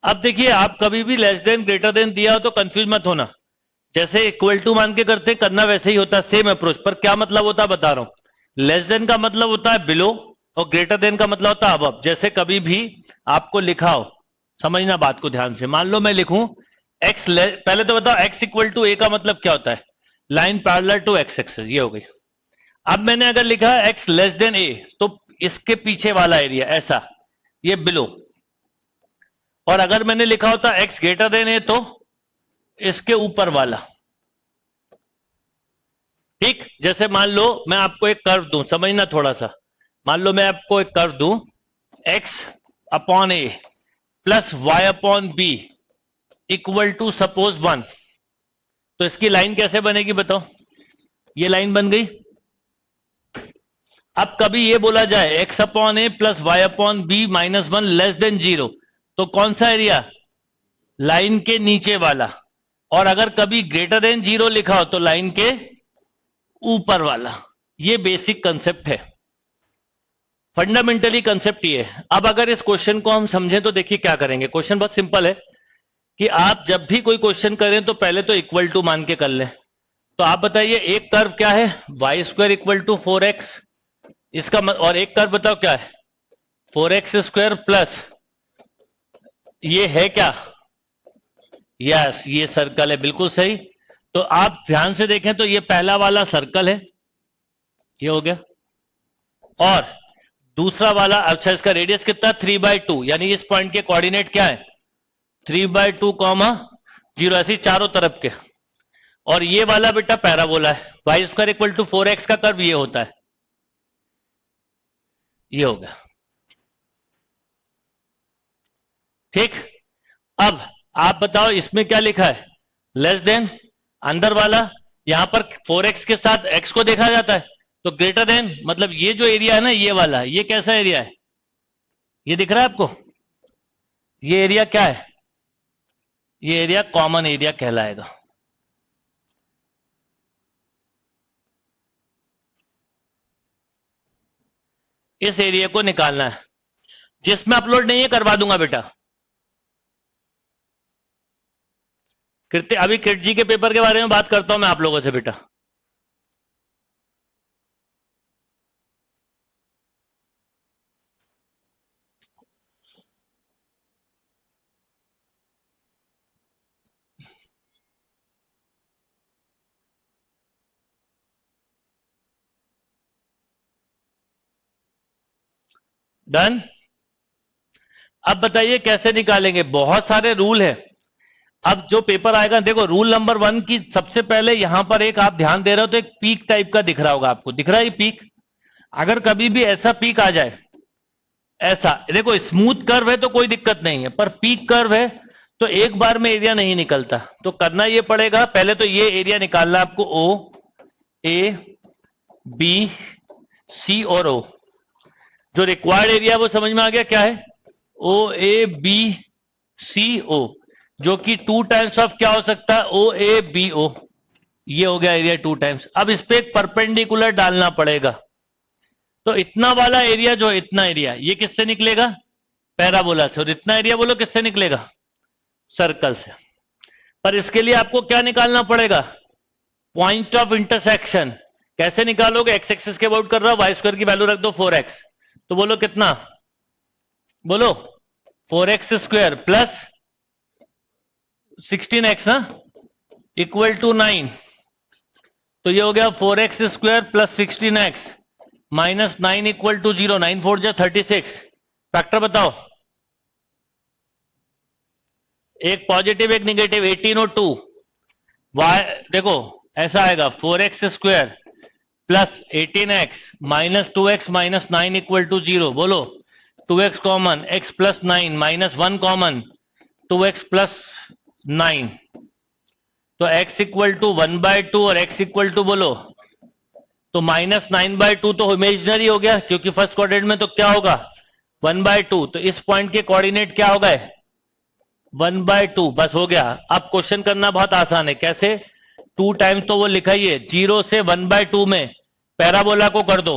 अब देखिए, आप कभी भी लेस देन ग्रेटर देन दिया हो तो कंफ्यूज मत होना। जैसे इक्वल टू मान के करते करना वैसे ही होता है, सेम अप्रोच। पर क्या मतलब होता है बता रहा हूं। लेस देन का मतलब होता है बिलो, और ग्रेटर देन का मतलब होता है अबव। जैसे कभी भी आपको लिखा हो, समझना बात को ध्यान से। मान लो मैं लिखूं एक्स, पहले तो बताओ एक्स इक्वल टू ए का मतलब क्या होता है। Line parallel to x axis, ये हो गई। अब मैंने अगर लिखा एक्स लेस देन ए, तो इसके पीछे वाला एरिया ऐसा, ये बिलो। और अगर मैंने लिखा होता एक्स ग्रेटर देन ए, तो इसके ऊपर वाला। ठीक, जैसे मान लो मैं आपको एक कर्व दूं, समझना थोड़ा सा। मान लो मैं आपको एक कर्व दूं, x upon A plus Y upon b equal to suppose 1। तो इसकी लाइन कैसे बनेगी बताओ। ये लाइन बन गई। अब कभी ये बोला जाए एक्स अपॉन ए plus Y upon B minus 1 less than 0, तो कौन सा एरिया? लाइन के नीचे वाला। और अगर कभी ग्रेटर देन 0 लिखा हो तो लाइन के ऊपर वाला। ये बेसिक कंसेप्ट है, फंडामेंटली कंसेप्ट ये है। अब अगर इस क्वेश्चन को हम समझें तो देखिए क्या करेंगे। क्वेश्चन बहुत सिंपल है कि आप जब भी कोई क्वेश्चन करें तो पहले तो इक्वल टू मान के कर लें। तो आप बताइए, एक कर्व क्या है? Y square equal to 4x, इसका और एक कर्व बताओ क्या है? 4x स्क्वायर प्लस ये है क्या? यस, ये सर्कल है, बिल्कुल सही। तो आप ध्यान से देखें तो ये पहला वाला सर्कल है, ये हो गया। और दूसरा वाला, अच्छा इसका रेडियस कितना? 3/2, यानी इस पॉइंट के कोऑर्डिनेट क्या है? 3/2 कॉमा 0, ऐसी चारों तरफ के। और ये वाला बेटा पैराबोला है, Y square equal to 4x का कर्व ये होता है, ये हो गया। ठीक, अब आप बताओ इसमें क्या लिखा है? लेस देन, अंदर वाला, यहां पर 4x के साथ x को देखा जाता है, तो ग्रेटर देन मतलब ये जो एरिया है ना, ये वाला, ये कैसा एरिया है? ये दिख रहा है आपको? ये एरिया क्या है? ये एरिया कॉमन एरिया कहलाएगा। इस एरिया को निकालना है, जिसमें अपलोड नहीं है करवा दूंगा बेटा। अभी किट जी के पेपर के बारे में बात करता हूं मैं आप लोगों से बेटा। डन। अब बताइए कैसे निकालेंगे, बहुत सारे रूल है। अब जो पेपर आएगा, देखो रूल नंबर 1 की सबसे पहले यहां पर एक आप ध्यान दे रहे हो तो एक पीक टाइप का दिख रहा होगा आपको, दिख रहा है ये पीक। अगर कभी भी ऐसा पीक आ जाए, ऐसा देखो स्मूथ कर्व है तो कोई दिक्कत नहीं है, पर पीक कर्व है तो एक बार में एरिया नहीं निकलता। तो करना ये पड़ेगा, पहले तो ये एरिया निकालना आपको, ओ ए बी सी और ओ। जो रिक्वायर्ड एरिया वो समझ में आ गया क्या है, ओ ए बी सी ओ, जो कि 2 टाइम्स ऑफ क्या हो सकता है, ओ ए बी ओ। ये हो गया एरिया 2 टाइम्स। अब इस पे एक परपेंडिकुलर डालना पड़ेगा। तो इतना वाला एरिया जो है, इतना एरिया ये किससे निकलेगा, पैराबोला से। और इतना एरिया बोलो किससे निकलेगा, सर्कल से। पर इसके लिए आपको क्या निकालना पड़ेगा, पॉइंट ऑफ इंटरसेक्शन। कैसे निकालोगे, एक्स एक्सिस के अबाउट कर रहा, वाई स्क्वायर की वैल्यू रख दो 4x। तो बोलो कितना, बोलो 4x स्क्वायर प्लस 16x ना, इक्वल टू 9। तो ये हो गया 4x square plus 16x minus 9 equal to 0। 9 4 जा 36। फैक्टर बताओ, एक पॉजिटिव एक निगेटिव, 18 और 2। वाई देखो ऐसा आएगा 4x square plus 18x minus 2x minus 9 equal to 0। बोलो 2x common, x plus 9 minus 1 common, 2x plus 9। तो x इक्वल टू 1/2 और x इक्वल टू बोलो, तो माइनस 9/2 तो इमेजिनरी हो गया क्योंकि फर्स्ट क्वाड्रेंट में, तो क्या होगा 1/2। तो इस पॉइंट के कोऑर्डिनेट क्या होगा, 1/2। बस हो गया। अब क्वेश्चन करना बहुत आसान है, कैसे, 2 टाइम्स तो वो लिखा ही है, 0 से 1/2 में पैराबोला को कर दो,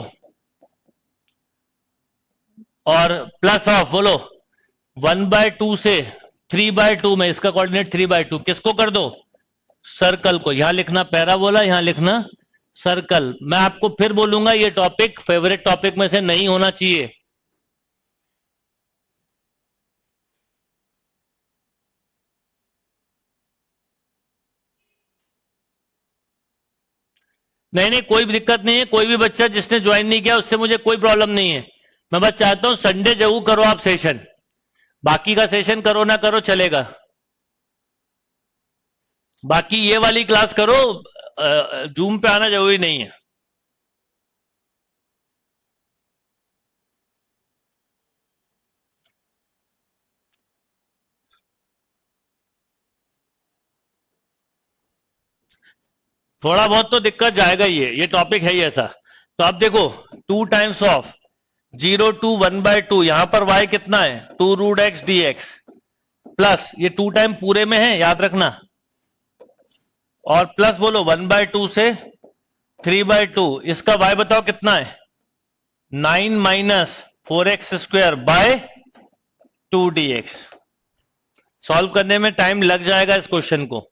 और प्लस ऑफ बोलो 1/2 से 3/2 में, इसका कोऑर्डिनेट 3/2 किसको कर दो, सर्कल को। यहां लिखना पैराबोला, यहां लिखना सर्कल। मैं आपको फिर बोलूंगा ये टॉपिक फेवरेट टॉपिक में से नहीं होना चाहिए। नहीं नहीं कोई भी दिक्कत नहीं है, कोई भी बच्चा जिसने ज्वाइन नहीं किया उससे मुझे कोई प्रॉब्लम नहीं है। मैं बस चाहता हूं संडे जरूर करो आप सेशन, बाकी का सेशन करो ना करो चलेगा। बाकी ये वाली क्लास करो, जूम पे आना जरूरी नहीं है। थोड़ा बहुत तो दिक्कत जाएगा ही है, ये टॉपिक है ही ऐसा। तो अब देखो 2 टाइम्स ऑफ 0 टू 1/2, यहां पर y कितना है 2 root x d x, plus ये 2 टाइम पूरे में है याद रखना, और प्लस बोलो 1/2 से 3/2। इसका y बताओ कितना है, 9 minus 4x square by 2dx। Solve करने में टाइम लग जाएगा इस क्वेश्चन को।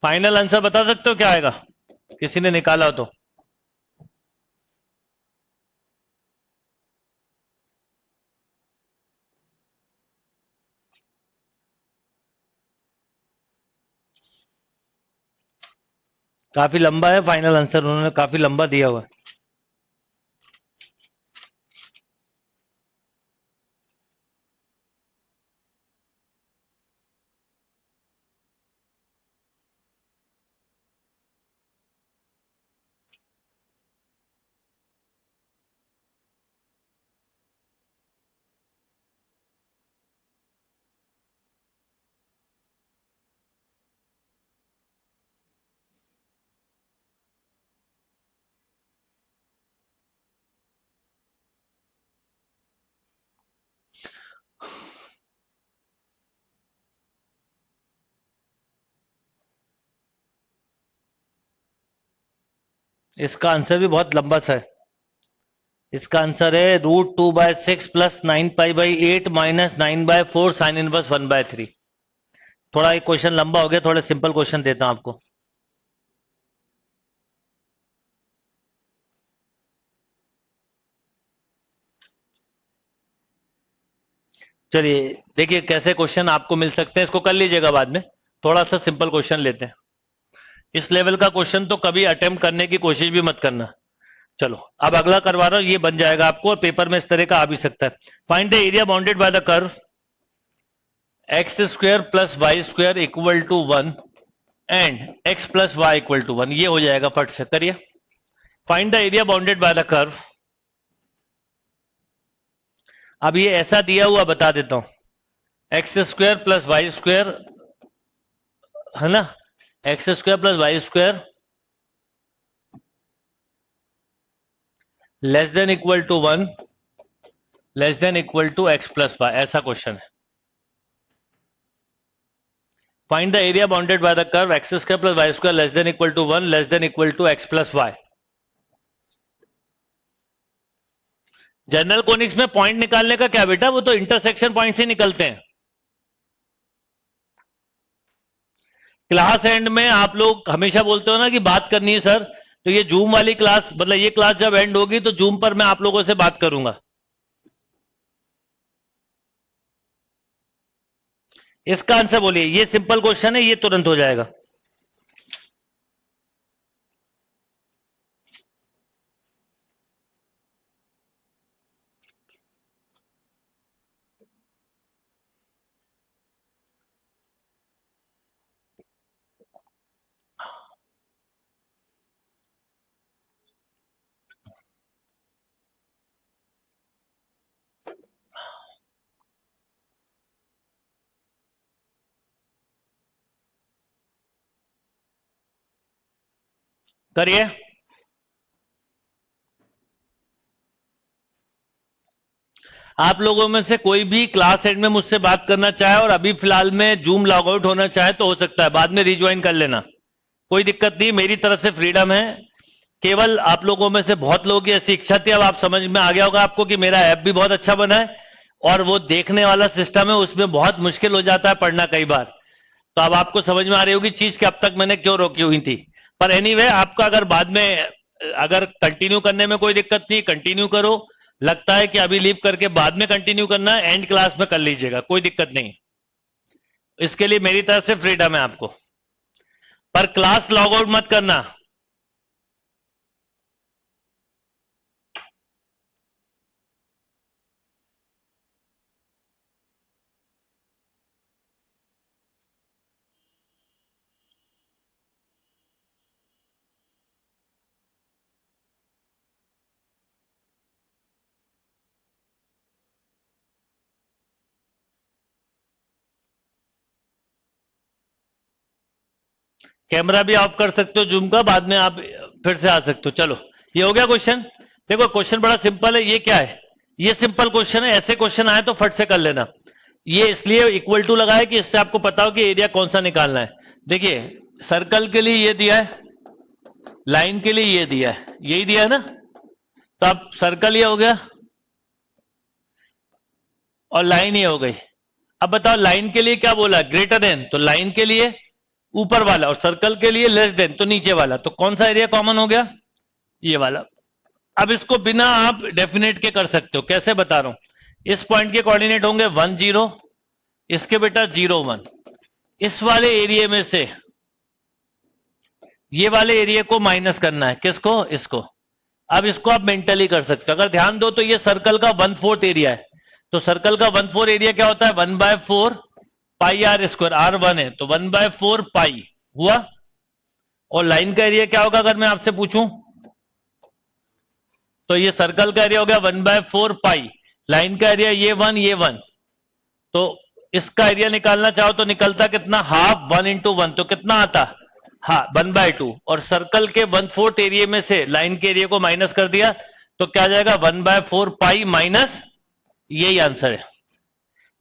फाइनल आंसर बता सकते हो क्या आएगा, किसी ने निकाला हो तो। काफी लंबा है फाइनल आंसर, उन्होंने काफी लंबा दिया हुआ है। इसका आंसर भी बहुत लंबा सा है। इसका आंसर है √2/6 plus 9 pi by 8 minus 9/4 sine inverse 1/3। थोड़ा एक क्वेश्चन लंबा हो गया, थोड़ा सिंपल क्वेश्चन देता हूं आपको। चलिए देखिए कैसे क्वेश्चन आपको मिल सकते हैं, इसको कर लीजिएगा बाद में। थोड़ा सा सिंपल क्वेश्चन लेते हैं। इस लेवल का क्वेश्चन तो कभी अटेम्प्ट करने की कोशिश भी मत करना। चलो अब अगला करवा रहा हूं, ये बन जाएगा आपको, और पेपर में इस तरह का आ भी सकता है। Find the area bounded by the curve x square plus y square equal to 1 and x plus y equal to 1। ये हो जाएगा, फट से करिए। Find the area bounded by the curve. अब ये ऐसा दिया हुआ बता देता हूं, x square plus y square, है ना, x square plus y square less than equal to 1 less than equal to x plus Y, ऐसा क्वेश्चन है। Find the area bounded by the curve x square plus y square less than equal to 1 less than equal to x plus y. General conics में point निकालने का क्या बेटा, वो तो intersection point से निकलते हैं। क्लास एंड में आप लोग हमेशा बोलते हो ना कि बात करनी है सर, तो ये जूम वाली क्लास, मतलब ये क्लास जब एंड होगी तो जूम पर मैं आप लोगों से बात करूंगा। इसका आंसर बोलिए, ये सिंपल क्वेश्चन है, ये तुरंत हो जाएगा। करिए। आप लोगों में से कोई भी क्लास एंड में मुझसे बात करना चाहे और अभी फिलहाल में जूम लॉग आउट होना चाहे तो हो सकता है, बाद में रिज्वाइन कर लेना, कोई दिक्कत नहीं, मेरी तरफ से फ्रीडम है। केवल आप लोगों में से बहुत लोगों की ऐसी इच्छा थी, अब आप समझ में आ गया होगा आपको कि मेरा ऐप भी बहुत अच्छा बना है और वो देखने वाला सिस्टम है, उसमें बहुत मुश्किल हो जाता है पढ़ना कई बार। तो अब आपको समझ में आ रही होगी चीज कि अब तक मैंने क्यों रोकी हुई थी। पर एनीवे आपका अगर बाद में अगर कंटिन्यू करने में कोई दिक्कत नहीं, कंटिन्यू करो। लगता है कि अभी लीव करके बाद में कंटिन्यू करना है, एंड क्लास में कर लीजिएगा, कोई दिक्कत नहीं। इसके लिए मेरी तरफ से फ्रीडम है आपको, पर क्लास लॉग आउट मत करना। कैमरा भी ऑफ कर सकते हो जूम का, बाद में आप फिर से आ सकते हो। चलो ये हो गया क्वेश्चन। देखो क्वेश्चन बड़ा सिंपल है, ये क्या है, ये सिंपल क्वेश्चन है, ऐसे क्वेश्चन आए तो फट से कर लेना। ये इसलिए इक्वल टू लगा है कि इससे आपको पता हो कि एरिया कौन सा निकालना है। देखिए सर्कल के लिए ये दिया है, लाइन के लिए ये दिया है, यही दिया है ना, तो अब सर्कल ये हो गया और लाइन ये हो गई। अब बताओ लाइन के लिए क्या बोला, ग्रेटर देन, तो लाइन के लिए ऊपर वाला और सर्कल के लिए लेस देन तो नीचे वाला, तो कौन सा एरिया कॉमन हो गया, ये वाला। अब इसको बिना आप डेफिनेट के कर सकते हो, कैसे बता रहा हूं। इस पॉइंट के कोऑर्डिनेट होंगे 1 0, इसके बेटा 0 1। इस वाले एरिया में से ये वाले एरिया को माइनस करना है, किसको, इसको। अब इसको आप मेंटली कर सकते हो। अगर ध्यान दो तो ये सर्कल का 1/4 एरिया है, तो सर्कल का 1/4 एरिया क्या होता है, 1/4 पाई आर स्क्वायर, आर 1 है तो 1/4 पाई हुआ। और लाइन का एरिया क्या होगा अगर मैं आपसे पूछूं, तो ये सर्कल का एरिया हो गया 1/4 पाई, लाइन का एरिया ये 1 ये 1, तो इसका एरिया निकालना चाहो तो निकलता कितना, हाफ 1 × 1, तो कितना आता, हाँ 1/2। और सर्कल के 1/4 एरिया में से लाइन के एरिया को माइनस कर दिया तो क्या जाएगा 1/4 पाई माइनस, यही आंसर है,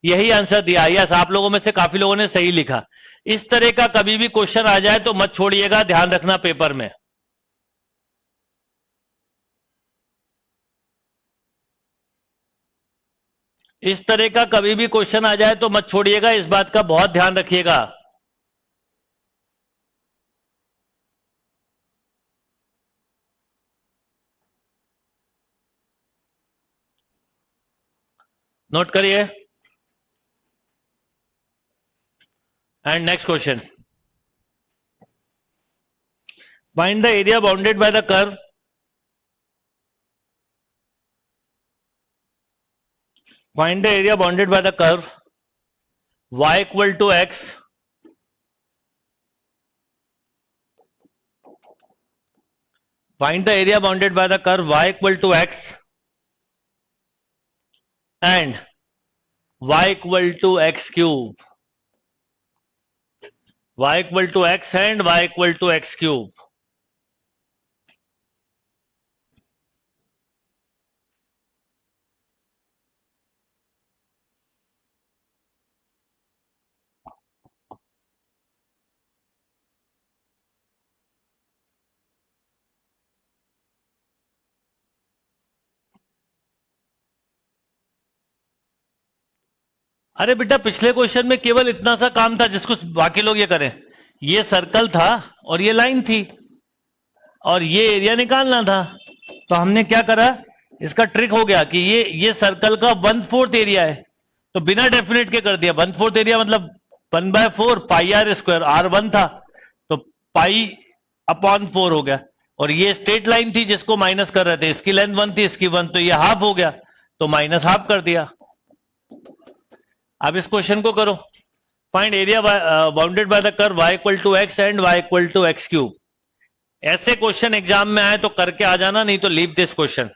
यही आंसर दिया। यस, आप लोगों में से काफी लोगों ने सही लिखा। इस तरह का कभी भी क्वेश्चन आ जाए तो मत छोड़िएगा, ध्यान रखना पेपर में। इस तरह का कभी भी क्वेश्चन आ जाए तो मत छोड़िएगा, इस बात का बहुत ध्यान रखिएगा। नोट करिए। And next question, find the area bounded by the curve, find the area bounded by the curve y equal to x find the area bounded by the curve y equal to x and y equal to x cube, y equal to x and y equal to x cube। अरे बेटा पिछले question में केवल इतना सा काम था जिसको बाकी लोग ये करें। ये सर्कल था और ये लाइन थी और ये एरिया निकालना था, तो हमने क्या करा, इसका ट्रिक हो गया कि ये सर्कल का 1/4 एरिया है, तो बिना डेफिनेट के कर दिया। 1/4 एरिया मतलब 1/4 पाई आर स्क्वायर, आर 1 था तो पाई अपॉन 4 हो गया। और ये स्ट्रेट लाइन थी जिसको माइनस कर रहे थे, इसकी लेंथ 1 थी, इसकी 1, तो ये हाफ हो गया तो माइनस हाफ कर दिया। अब इस क्वेश्चन को करो, find area bounded by the curve y equal to x and y equal to x cube. ऐसे क्वेश्चन एग्जाम में आए तो करके आ जाना, नहीं तो लीव दिस क्वेश्चन।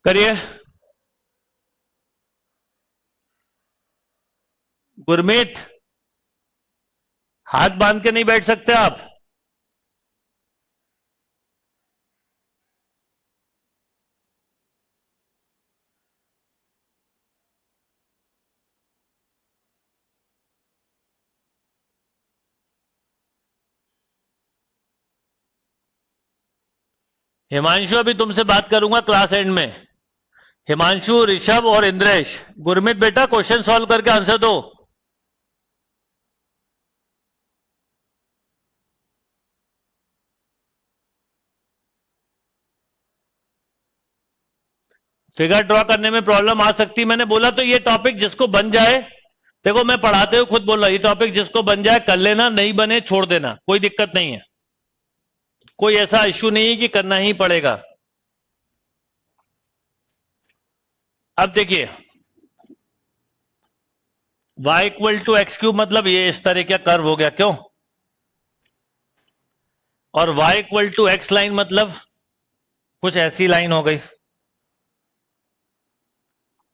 करिए। गुरमीत, हाथ बांध के नहीं बैठ सकते आप। हिमांशु, अभी तुमसे बात करूंगा क्लास एंड में। हिमांशु, ऋषभ और इंद्रेश। गुरमीत बेटा क्वेश्चन सॉल्व करके आंसर दो। फिगर ड्रॉ करने में प्रॉब्लम आ सकती, मैंने बोला तो ये टॉपिक जिसको बन जाए, देखो मैं पढ़ाते हुए खुद बोल रहा हूं, ये टॉपिक जिसको बन जाए कर लेना, नहीं बने छोड़ देना, कोई दिक्कत नहीं है, कोई ऐसा इश्यू नहीं है कि करना ही पड़ेगा। अब देखिए y equal to x cube मतलब ये इस तरह का कर्व हो गया, क्यों? और y equal to x line मतलब कुछ ऐसी लाइन हो गई,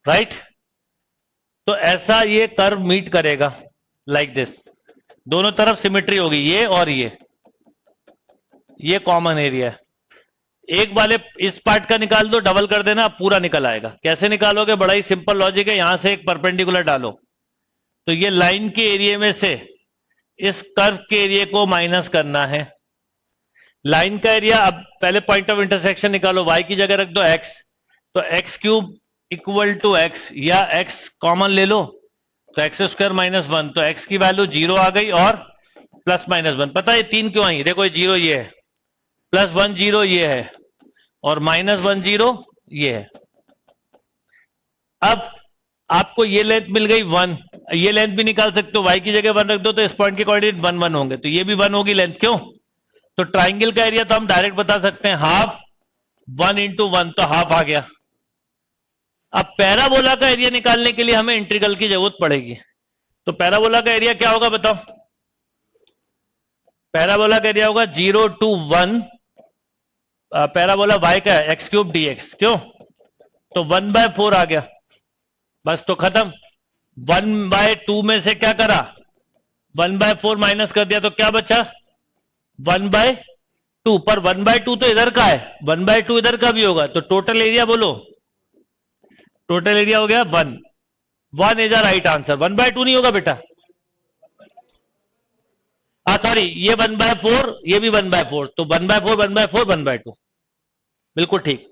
राइट? तो ऐसा ये कर्व मीट करेगा लाइक दिस, दोनों तरफ सिमेट्री होगी, ये और ये कॉमन एरिया है। एक वाले इस पार्ट का निकाल दो, डबल कर देना, पूरा निकल आएगा। कैसे निकालोगे? बड़ा ही सिंपल लॉजिक है, यहां से एक परपेंडिकुलर डालो तो ये लाइन के एरिया में से इस कर्व के एरिया को माइनस करना है। लाइन का एरिया, अब पहले पॉइंट ऑफ इंटरसेक्शन निकालो, y की जगह रख दो x, तो x cube equal to x, या x कॉमन ले लो तो एक्स स्क्वायर माइनस 1, तो x की वैल्यू 0 आ गई और प्लस माइनस 1। पता है 3 क्यों आई? देखो ये 0 ये है, प्लस 1 0 ये है और माइनस 1 0 ये है। अब आपको ये लेंथ मिल गई 1, ये लेंथ भी निकाल सकते हो, y की जगह 1 रख दो तो इस पॉइंट के कोऑर्डिनेट 1 1 होंगे, तो ये भी 1 होगी लेंथ, क्यों? तो ट्राइंगल का एरिया तो हम डायरेक्ट बता सकते हैं, हाफ 1 इंटू 1, तो हाफ आ गया। अब पैराबोला का एरिया निकालने के लिए हमें इंटीग्रल की जरूरत पड़ेगी, तो पैराबोला का एरिया क्या होगा बताओ? पैराबोला का एरिया होगा 0 to 1, पैराबोला y का है एक्स क्यूब dx, क्यों? तो 1/4 आ गया, बस तो खत्म। 1/2 में से क्या करा? 1/4 माइनस कर दिया तो क्या बचा? 1/2, पर 1/2 तो इधर का है, 1/2 इधर का भी होगा, तो टोटल एरिया बोलो, टोटल एरिया हो गया 1 इज अ राइट आंसर। 1/2 नहीं होगा बेटा, सॉरी, ये 1/4, ये भी 1/4, तो 1/4 1/4 1/2, बिल्कुल ठीक।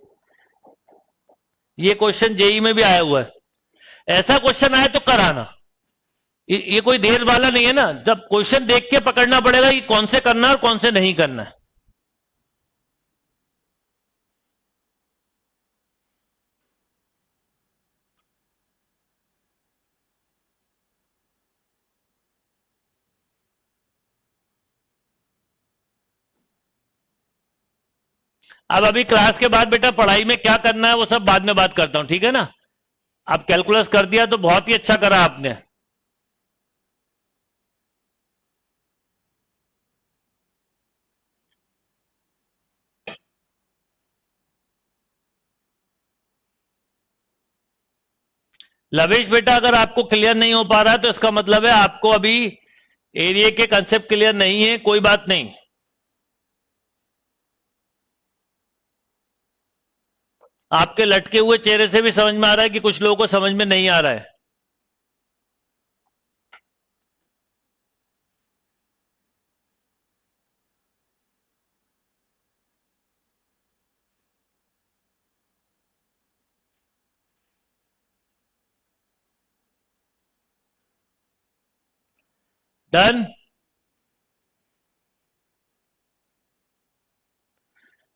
ये क्वेश्चन जेई में भी आया हुआ है, ऐसा क्वेश्चन आए तो कराना, ये कोई देर वाला नहीं है ना, जब क्वेश्चन देख के पकड़ना पड़ेगा कि कौन से करना है और कौन से नहीं करना है। अब अभी क्लास के बाद बेटा पढ़ाई में क्या करना है वो सब बाद में बात करता हूं, ठीक है ना। अब कैलकुलस कर दिया तो बहुत ही अच्छा करा आपने। लवेश बेटा अगर आपको क्लियर नहीं हो पा रहा है तो इसका मतलब है आपको अभी एरिया के कंसेप्ट क्लियर नहीं है, कोई बात नहीं। आपके लटके हुए चेहरे से भी समझ में आ रहा है कि कुछ लोगों को समझ में नहीं आ रहा है। डन।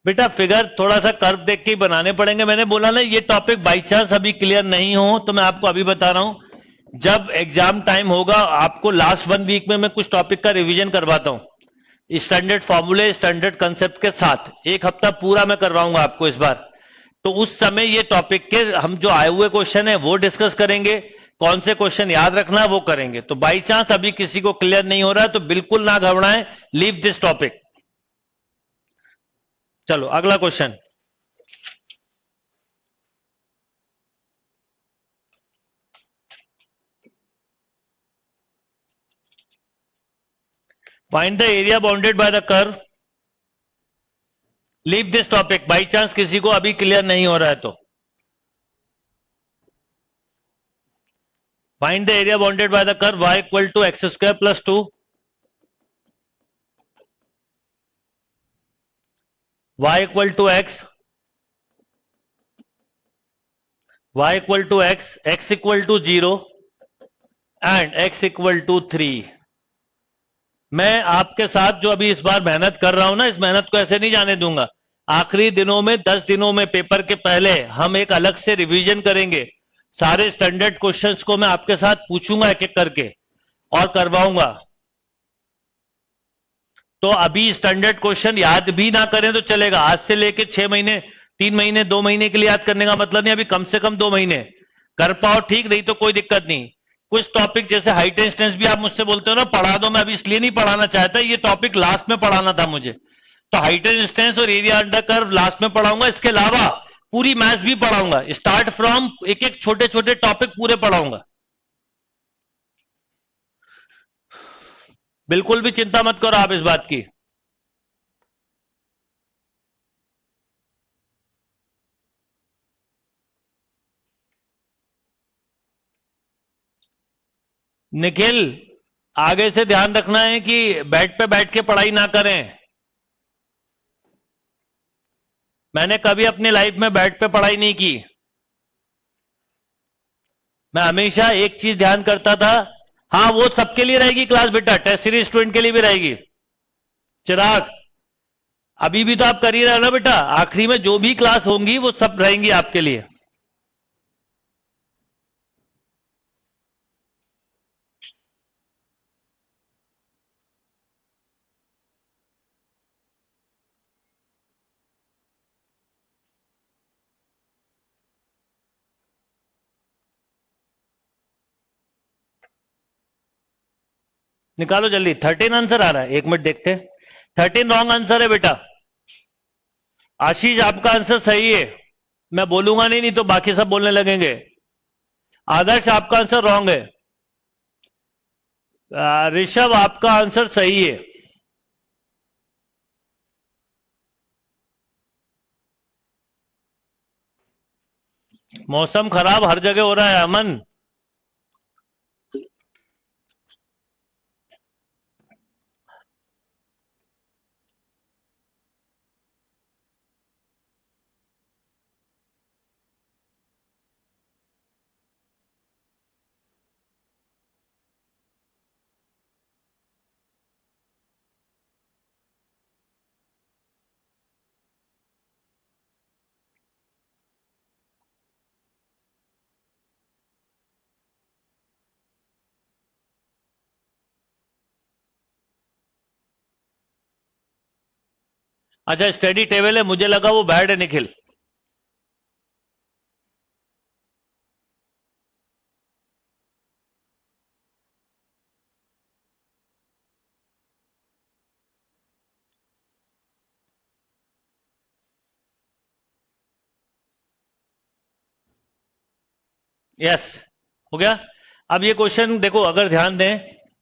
बेटा फिगर थोड़ा सा कर्व देख के ही बनाने पड़ेंगे। मैंने बोला ना ये टॉपिक बाई चांस अभी क्लियर नहीं हो तो मैं आपको अभी बता रहा हूं, जब एग्जाम टाइम होगा आपको लास्ट 1 वीक में मैं कुछ टॉपिक का रिवीजन करवाता हूं, स्टैंडर्ड फॉर्मूले स्टैंडर्ड कंसेप्ट के साथ 1 हफ्ता पूरा मैं करवाऊंगा आपको इस बार। तो उस समय ये टॉपिक के हम जो आए हुए क्वेश्चन है वो डिस्कस करेंगे, कौन से क्वेश्चन याद रखना है वो करेंगे। तो बाई चांस अभी किसी को क्लियर नहीं हो रहा है तो बिल्कुल ना घबराएं, लीव दिस टॉपिक। चलो अगला question. Find the area bounded by the curve. Leave this topic, by chance किसी को अभी क्लियर नहीं हो रहा है तो। Find the area bounded by the curve y equal to x square plus 2, y equal to x, y equal to x, x equal to 0 and x equal to 3। मैं आपके साथ जो अभी इस बार मेहनत कर रहा हूं ना, इस मेहनत को ऐसे नहीं जाने दूंगा। आखिरी दिनों में 10 दिनों में पेपर के पहले हम एक अलग से रिवीजन करेंगे। सारे स्टैंडर्ड क्वेश्चंस को मैं आपके साथ पूछूंगा एक एक करके और करवाऊंगा। तो अभी स्टैंडर्ड क्वेश्चन याद भी ना करें तो चलेगा। आज से लेके 6 महीने, 3 महीने, 2 महीने के लिए याद करने का मतलब नहीं, अभी कम से कम 2 महीने कर पाओ ठीक, नहीं तो कोई दिक्कत नहीं। कुछ टॉपिक जैसे हाइट एंड स्ट्रेंथ भी आप मुझसे बोलते हो ना पढ़ा दो, मैं अभी इसलिए नहीं पढ़ाना चाहता, ये टॉपिक लास्ट में पढ़ाना था मुझे। तो हाइट एंड स्ट्रेंथ और एरिया अंडर कर्व लास्ट में पढ़ाऊंगा। इसके अलावा पूरी मैथ्स भी पढ़ाऊंगा, स्टार्ट फ्रॉम एक एक छोटे छोटे टॉपिक पूरे पढ़ाऊंगा। बिल्कुल भी चिंता मत करो आप इस बात की। निखिल, आगे से ध्यान रखना है कि बेड पे बैठ के पढ़ाई ना करें। मैंने कभी अपनी लाइफ में बेड पे पढ़ाई नहीं की। मैं हमेशा एक चीज ध्यान करता था। हाँ वो सबके लिए रहेगी क्लास बेटा, टेस्ट सीरीज स्टूडेंट के लिए भी रहेगी। चिराग, अभी भी तो आप कर ही रहे हो ना बेटा, आखिरी में जो भी क्लास होंगी वो सब रहेंगी आपके लिए। निकालो जल्दी, 13 आंसर आ रहा है, 1 मिनट देखते। 13 रॉन्ग आंसर है बेटा। आशीष आपका आंसर सही है, मैं बोलूंगा नहीं, नहीं तो बाकी सब बोलने लगेंगे। आदर्श आपका आंसर रॉन्ग है। ऋषभ आपका आंसर सही है। मौसम खराब हर जगह हो रहा है अमन। अच्छा, स्टडी टेबल है, मुझे लगा वो बैड है निखिल। यस, हो गया। अब ये क्वेश्चन देखो, अगर ध्यान दें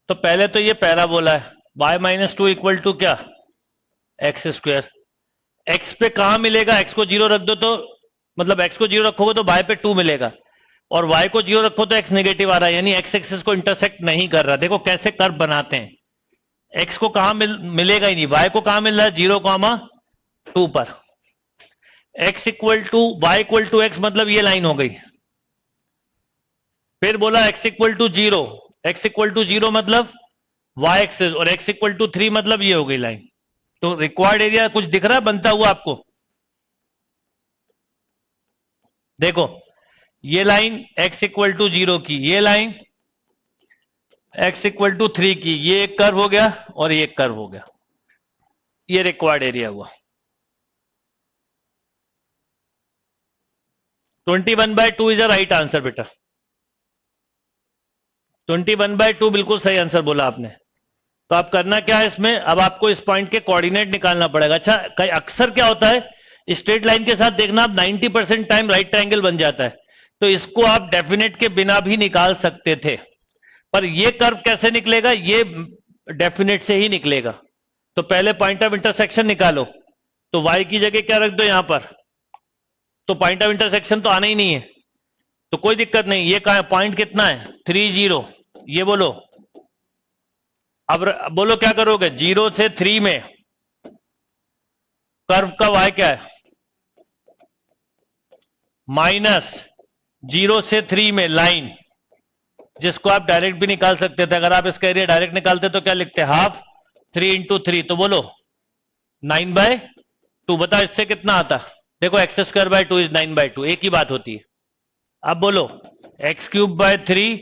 तो पहले तो ये पैराबोला है, y-2 इक्वल टू क्या, एक्स स्क्वायर। एक्स पे कहां मिलेगा, एक्स को जीरो रख दो तो, मतलब एक्स को जीरो रखोगे तो वाई पे 2 मिलेगा, और वाई को जीरो रखो तो एक्स नेगेटिव आ रहा है, यानी एक्स एक्सिस को इंटरसेक्ट नहीं कर रहा। देखो कैसे कर्व बनाते हैं, एक्स को कहां मिलेगा ही नहीं, वाई को कहां मिल रहा है, 0,2 पर। X equal to y equal to x, मतलब ये लाइन हो गई। फिर बोला x equal to zero, x equal to zero मतलब वाई एक्सिस, और एक्स इक्वल टू 3 मतलब ये हो गई लाइन। तो रिक्वायर्ड एरिया कुछ दिख रहा है बनता हुआ आपको? देखो, ये लाइन x इक्वल टू 0 की, ये लाइन x इक्वल टू 3 की, ये एक कर्व हो गया और ये एक कर्व हो गया, ये रिक्वायर्ड एरिया हुआ। 21/2 इज अ राइट आंसर बेटा, 21/2 बिल्कुल सही आंसर बोला आपने। तो आप करना क्या है इसमें, अब आपको इस पॉइंट के कोऑर्डिनेट निकालना पड़ेगा। अच्छा, कई अक्सर क्या होता है, स्ट्रेट लाइन के साथ देखना, आप 90% टाइम राइट ट्रायंगल बन जाता है, तो इसको आप डेफिनेट के बिना भी निकाल सकते थे, पर ये कर्व कैसे निकलेगा, ये डेफिनेट से ही निकलेगा। तो पहले पॉइंट ऑफ इंटरसेक्शन निकालो, तो y की जगह क्या रख दो यहां पर, तो पॉइंट ऑफ इंटरसेक्शन तो आना ही नहीं है, तो कोई दिक्कत नहीं। ये कहा पॉइंट कितना है, 30, ये बोलो। अब बोलो क्या करोगे, 0 से 3 में कर्व का y क्या है, -0 से 3 में लाइन, जिसको आप डायरेक्ट भी निकाल सकते थे। अगर आप इसका एरिया डायरेक्ट निकालते तो क्या लिखते, हाफ 3 × 3, तो बोलो 9/2। बताओ इससे कितना आता, देखो x² 2 इज 9/2, एक ही बात होती है। अब बोलो x³ 3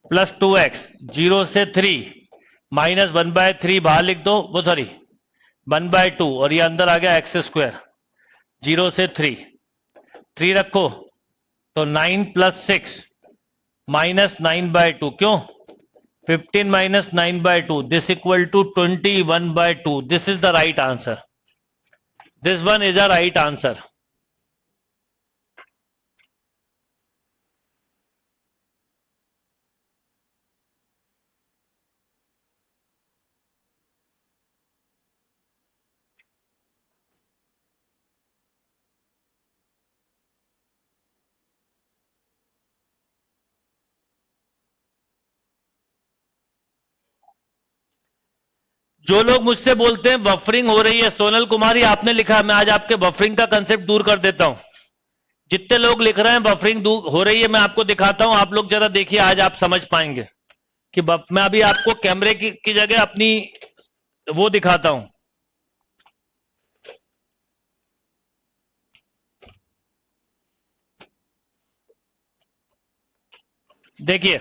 प्लस 2x, 0 से 3 -1/3 बाहर लिख दो, वो सॉरी 1/2, और ये अंदर आ गया x², 0 से 3 रखो तो 9 + 6 -9/2, क्यों 15 - 9/2, this equal to 21/2। This is the right answer, this one is a right answer. जो लोग मुझसे बोलते हैं बफरिंग हो रही है, सोनल कुमारी आपने लिखा, मैं आज आपके बफरिंग का कंसेप्ट दूर कर देता हूं। जितने लोग लिख रहे हैं बफरिंग दूर हो रही है, मैं आपको दिखाता हूं, आप लोग जरा देखिए, आज आप समझ पाएंगे कि मैं अभी आपको कैमरे की जगह अपनी वो दिखाता हूं। देखिए,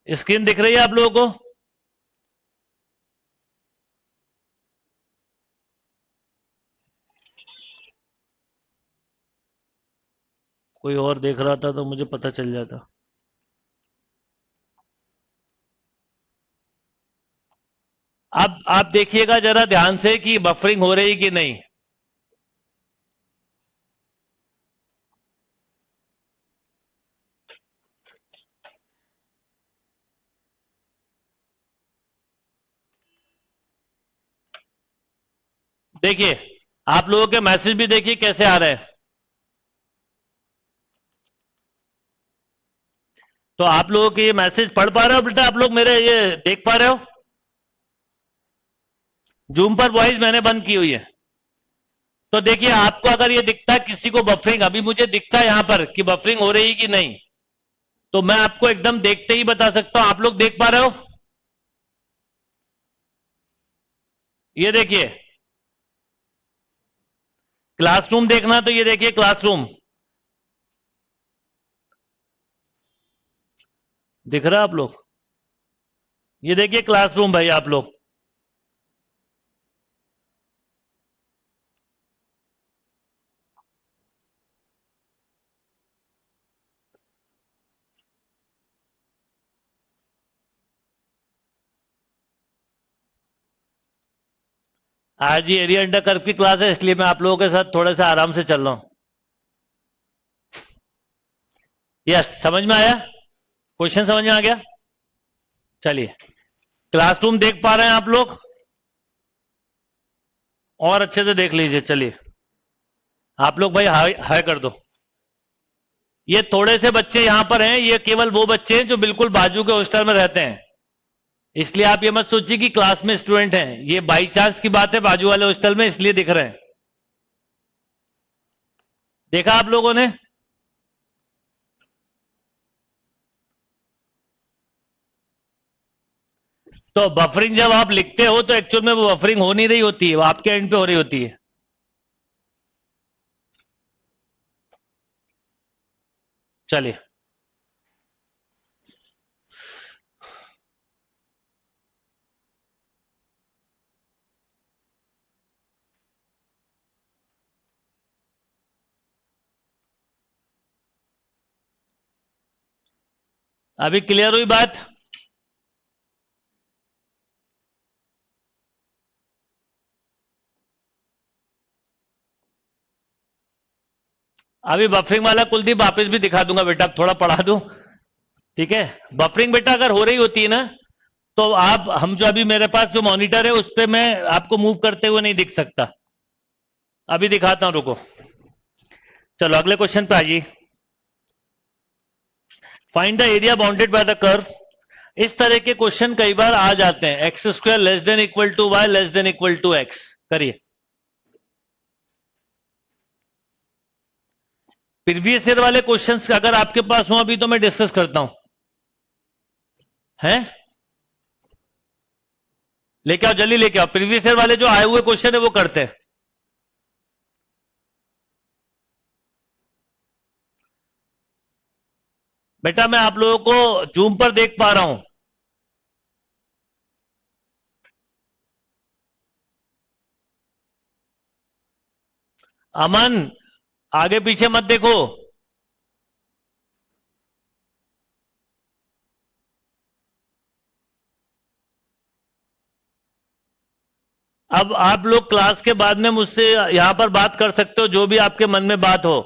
स्क्रीन दिख रही है आप लोगों को? कोई और देख रहा था तो मुझे पता चल जाता। अब आप देखिएगा जरा ध्यान से कि बफरिंग हो रही कि नहीं। देखिए, आप लोगों के मैसेज भी देखिए कैसे आ रहे हैं। तो आप लोगों के ये मैसेज पढ़ पा रहे हो बेटा, आप लोग मेरे ये देख पा रहे हो? जूम पर वॉइस मैंने बंद की हुई है। तो देखिए, आपको अगर ये दिखता है किसी को बफरिंग, अभी मुझे दिखता है यहां पर कि बफरिंग हो रही कि नहीं, तो मैं आपको एकदम देखते ही बता सकता हूं। आप लोग देख पा रहे हो? ये देखिए, क्लासरूम देखना, तो ये देखिए क्लासरूम दिख रहा है आप लोग? ये देखिए क्लासरूम भाई आप लोग, आज ये एरिया अंडर कर्व की क्लास है, इसलिए मैं आप लोगों के साथ थोड़ा सा आराम से चल रहा हूं। यस, समझ में आया? क्वेश्चन समझ में आ गया? चलिए, क्लासरूम देख पा रहे हैं आप लोग? और अच्छे से देख लीजिए। चलिए, आप लोग भाई हाय हाय कर दो। ये थोड़े से बच्चे यहां पर हैं, ये केवल वो बच्चे हैं जो बिल्कुल बाजू के हॉस्टल में रहते हैं, इसलिए आप ये मत सोचिए कि क्लास में स्टूडेंट हैं। ये बाई चांस की बात है, बाजू वाले हॉस्टल में इसलिए दिख रहे हैं। देखा आप लोगों ने? तो बफरिंग जब आप लिखते हो तो एक्चुअल में वो बफरिंग हो नहीं रही होती है, वो आपके एंड पे हो रही होती है। चलिए, अभी क्लियर हुई बात? अभी बफरिंग वाला कुलदीप वापस भी दिखा दूंगा बेटा, थोड़ा पढ़ा दूं, ठीक है? बफरिंग बेटा अगर हो रही होती है ना, तो आप हम जो अभी मेरे पास जो मॉनिटर है उस पर मैं आपको मूव करते हुए नहीं दिख सकता। अभी दिखाता हूं, रुको। चलो अगले क्वेश्चन पे आइए। Find the area bounded by the curve. इस तरह के क्वेश्चन कई बार आ जाते हैं। X square less than equal to y less than equal to x. करिए। प्रीवियस ईयर वाले क्वेश्चंस अगर आपके पास हो अभी तो मैं डिस्कस करता हूं, हैं? लेके आओ, जल्दी लेके आओ। प्रीवियस ईयर वाले जो आए हुए क्वेश्चन है वो करते हैं। बेटा मैं आप लोगों को जूम पर देख पा रहा हूं। अमन, आगे पीछे मत देखो। अब आप लोग क्लास के बाद में मुझसे यहां पर बात कर सकते हो, जो भी आपके मन में बात हो।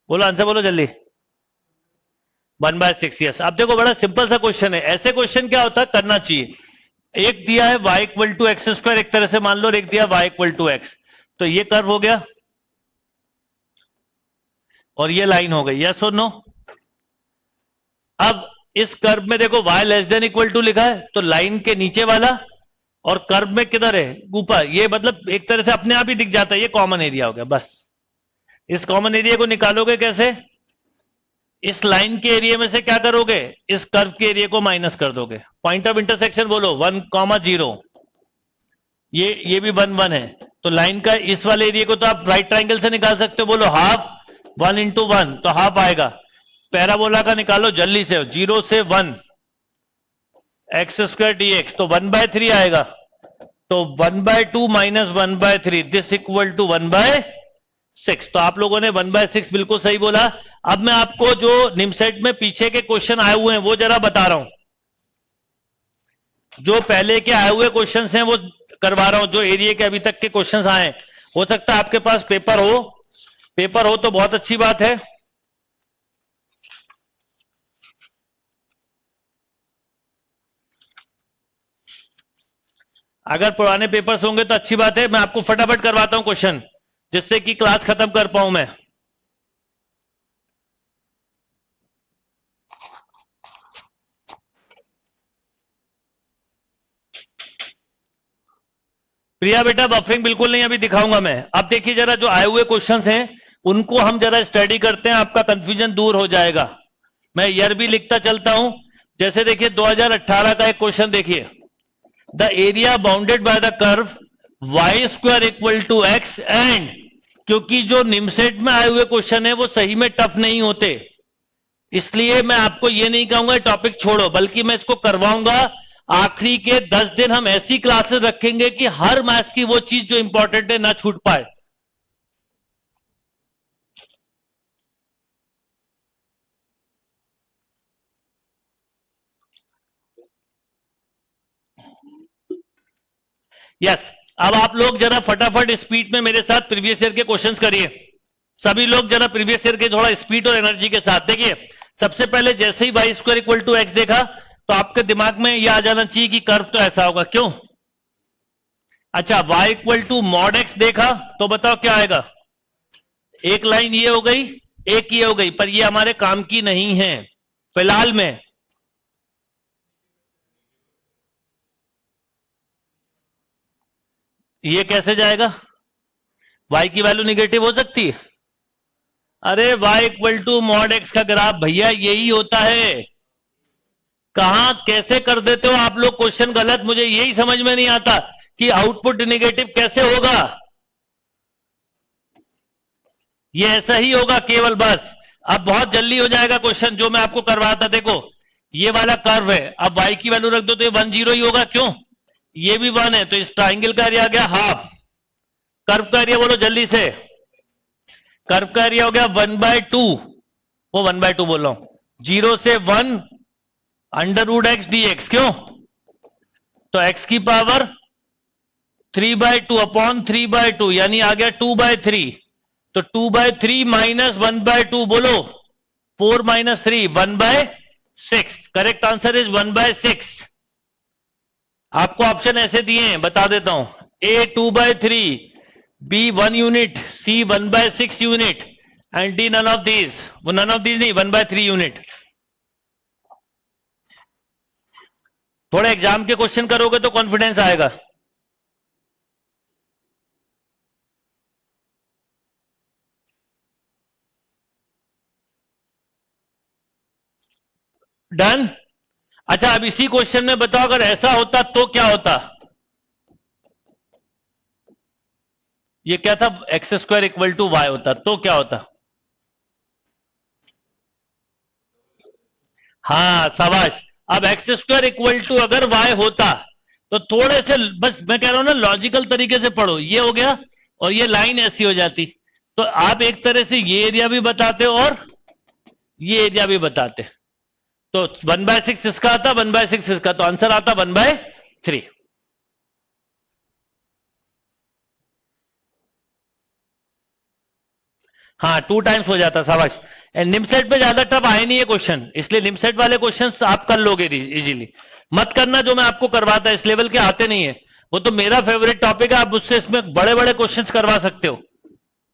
बोलो, आंसर बोलो जल्दी। 1/6। यस। अब देखो, बड़ा सिंपल सा क्वेश्चन है। ऐसे क्वेश्चन क्या होता है, करना चाहिए। एक दिया है y equal to x square, एक तरह से मान लो, और एक दिया y इक्वल टू एक्स। तो ये कर्व हो गया और ये लाइन हो गई। यस और नो? अब इस कर्व में देखो y less than equal to लिखा है, तो लाइन के नीचे वाला, और कर्व में किधर है, ऊपर। ये मतलब एक तरह से अपने आप ही दिख जाता है। ये कॉमन एरिया हो गया। बस इस कॉमन एरिया को निकालोगे कैसे? इस लाइन के एरिया में से क्या करोगे, इस कर्व के एरिया को माइनस कर दोगे। पॉइंट ऑफ इंटरसेक्शन बोलो 1,0। ये भी 1 है, तो लाइन का इस वाले एरिया को तो आप राइट ट्राइंगल से निकाल सकते हो। बोलो हाफ, 1 इंटू 1 तो हाफ आएगा। पैराबोला का निकालो जल्दी से, 0 से 1 एक्स स्क्वायर डी एक्स, तो 1/3 आएगा। तो 1/2 माइनस 1/3 दिस इक्वल टू 1/6। तो आप लोगों ने 1/6 बिल्कुल सही बोला। अब मैं आपको जो निमसेट में पीछे के क्वेश्चन आए हुए हैं वो जरा बता रहा हूं। जो पहले के आए हुए क्वेश्चंस हैं वो करवा रहा हूं, जो एरिया के अभी तक के क्वेश्चंस आए। हो सकता है आपके पास पेपर हो, पेपर हो तो बहुत अच्छी बात है। अगर पुराने पेपर्स होंगे तो अच्छी बात है। मैं आपको फटाफट करवाता हूं क्वेश्चन, जिससे कि क्लास खत्म कर पाऊं मैं। प्रिया बेटा, बफरिंग बिल्कुल नहीं, अभी दिखाऊंगा मैं। अब देखिए जरा, जो आए हुए क्वेश्चंस हैं उनको हम जरा स्टडी करते हैं, आपका कंफ्यूजन दूर हो जाएगा। मैं ईयर भी लिखता चलता हूं। जैसे देखिए 2018 का एक क्वेश्चन देखिए। The area bounded by the curve y square equal to x and, क्योंकि जो निमसेट में आए हुए क्वेश्चन है वो सही में टफ नहीं होते, इसलिए मैं आपको ये नहीं कहूंगा टॉपिक छोड़ो, बल्कि मैं इसको करवाऊंगा। आखिरी के 10 दिन हम ऐसी क्लासेस रखेंगे कि हर मैथ्स की वो चीज जो इंपॉर्टेंट है ना छूट पाए। यस। अब आप लोग जरा फटाफट स्पीड में मेरे साथ प्रीवियस ईयर के क्वेश्चंस करिए। सभी लोग जरा प्रीवियस ईयर के थोड़ा स्पीड और एनर्जी के साथ देखिए। सबसे पहले जैसे ही Y square equal to X देखा तो आपके दिमाग में यह आ जाना चाहिए कि कर्व तो ऐसा होगा, क्यों? अच्छा, y equal to mod x देखा तो बताओ क्या आएगा? एक लाइन ये हो गई, एक ये हो गई, पर ये हमारे काम की नहीं है फिलहाल में। ये कैसे जाएगा? y की वैल्यू निगेटिव हो सकती है? अरे y equal to mod x का ग्राफ भैया यही होता है। कहां कैसे कर देते हो आप लोग क्वेश्चन गलत, मुझे यही समझ में नहीं आता कि आउटपुट निगेटिव कैसे होगा। ये ऐसा ही होगा केवल, बस। अब बहुत जल्दी हो जाएगा क्वेश्चन जो मैं आपको करवाया था। देखो ये वाला कर्व है, अब y की वैल्यू रख दो तो ये 1 0 ही होगा, क्यों? ये भी 1 है तो इस ट्राइंगल का एरिया आ गया हाफ। कर्व का एरिया बोलो जल्दी से। कर्व का एरिया हो गया 1/2। वो 1/2 बोल रहा हूं, 0 से 1 under root x d x, क्यों? तो x की पावर 3/2 अपॉन 3/2 यानी आ गया 2/3। तो 2/3 माइनस 1/2 बोलो 4 माइनस 3 1/6। Correct answer is 1/6। आपको ऑप्शन ऐसे दिए हैं, बता देता हूं। A 2/3, B 1 unit, C 1/6 unit and D none of these. वो नन ऑफ दीज नहीं, 1/3 यूनिट। थोड़ा एग्जाम के क्वेश्चन करोगे तो कॉन्फिडेंस आएगा। डन। अच्छा, अब इसी क्वेश्चन में बताओ अगर ऐसा होता तो क्या होता? ये क्या था? X square equal to y होता तो क्या होता? हाँ शाबाश। अब एक्स स्क्वायर इक्वल टू अगर वाई होता तो थोड़े से, बस मैं कह रहा हूं ना, लॉजिकल तरीके से पढ़ो। ये हो गया और ये लाइन ऐसी हो जाती, तो आप एक तरह से ये एरिया भी बताते और ये एरिया भी बताते। तो 1/6 इसका आता, 1/6 इसका, तो आंसर आता 1/3। हाँ 2 टाइम्स हो जाता, शाबाश। निमसेट पे ज्यादा टफ आए नहीं है क्वेश्चन, इसलिए निमसेट वाले क्वेश्चन आप कर लोगे इजीली। मत करना जो मैं आपको करवाता, इस लेवल के आते नहीं है। वो तो मेरा फेवरेट टॉपिक है, आप उससे इसमें बड़े बड़े क्वेश्चंस करवा सकते हो,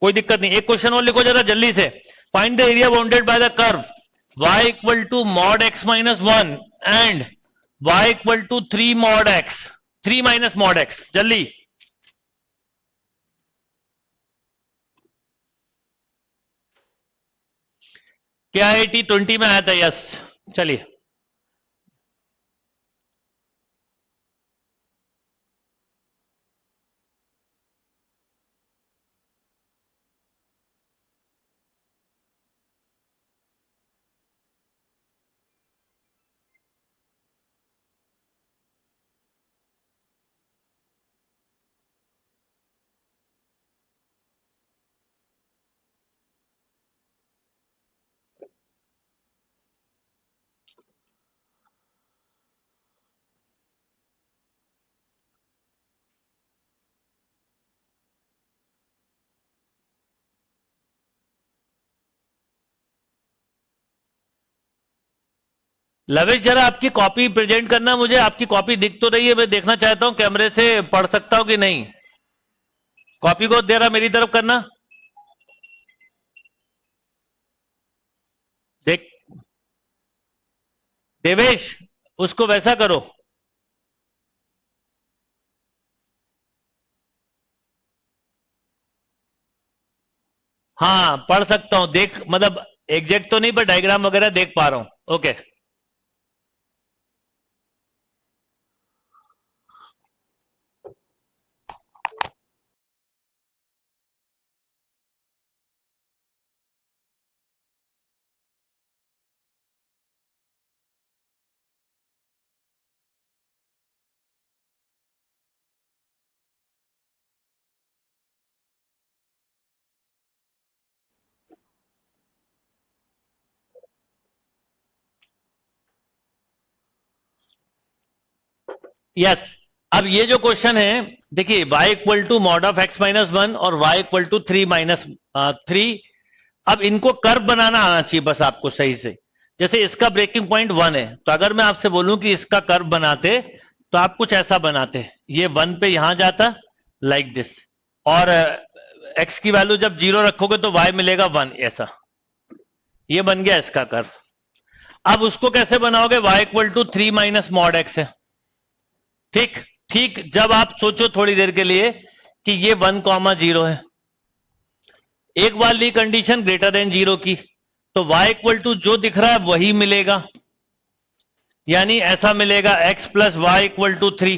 कोई दिक्कत नहीं। एक क्वेश्चन और लिखो जरा जल्दी से। Find the area bounded by the curve y equal to mod x minus 1 and y equal to 3 mod x, 3 minus mod x, जल्दी। क्या 80/20 में आया था? यस, चलिए। लवेश जरा आपकी कॉपी प्रेजेंट करना मुझे। आपकी कॉपी दिख तो रही है, मैं देखना चाहता हूं कैमरे से पढ़ सकता हूं कि नहीं। कॉपी को जरा मेरी तरफ करना, देख। देवेश, उसको वैसा करो। हाँ पढ़ सकता हूं, देख, मतलब एग्जैक्ट तो नहीं पर डायग्राम वगैरह देख पा रहा हूं। ओके। यस। अब ये जो क्वेश्चन है देखिए y equal to mod of x minus one और y इक्वल टू 3 माइनस 3। अब इनको कर्व बनाना आना चाहिए बस आपको सही से। जैसे इसका ब्रेकिंग पॉइंट 1 है, तो अगर मैं आपसे बोलूं कि इसका कर्व बनाते तो आप कुछ ऐसा बनाते, ये 1 पे यहां जाता लाइक दिस, और x की वैल्यू जब 0 रखोगे तो y मिलेगा 1, ऐसा। ये बन गया इसका कर्व। अब उसको कैसे बनाओगे, y equal to 3 minus mod x है। ठीक ठीक, जब आप सोचो थोड़ी देर के लिए कि ये 1,0 है, एक बार ली कंडीशन ग्रेटर देन 0 की, तो y इक्वल टू जो दिख रहा है वही मिलेगा, यानी ऐसा मिलेगा x plus y equal to 3।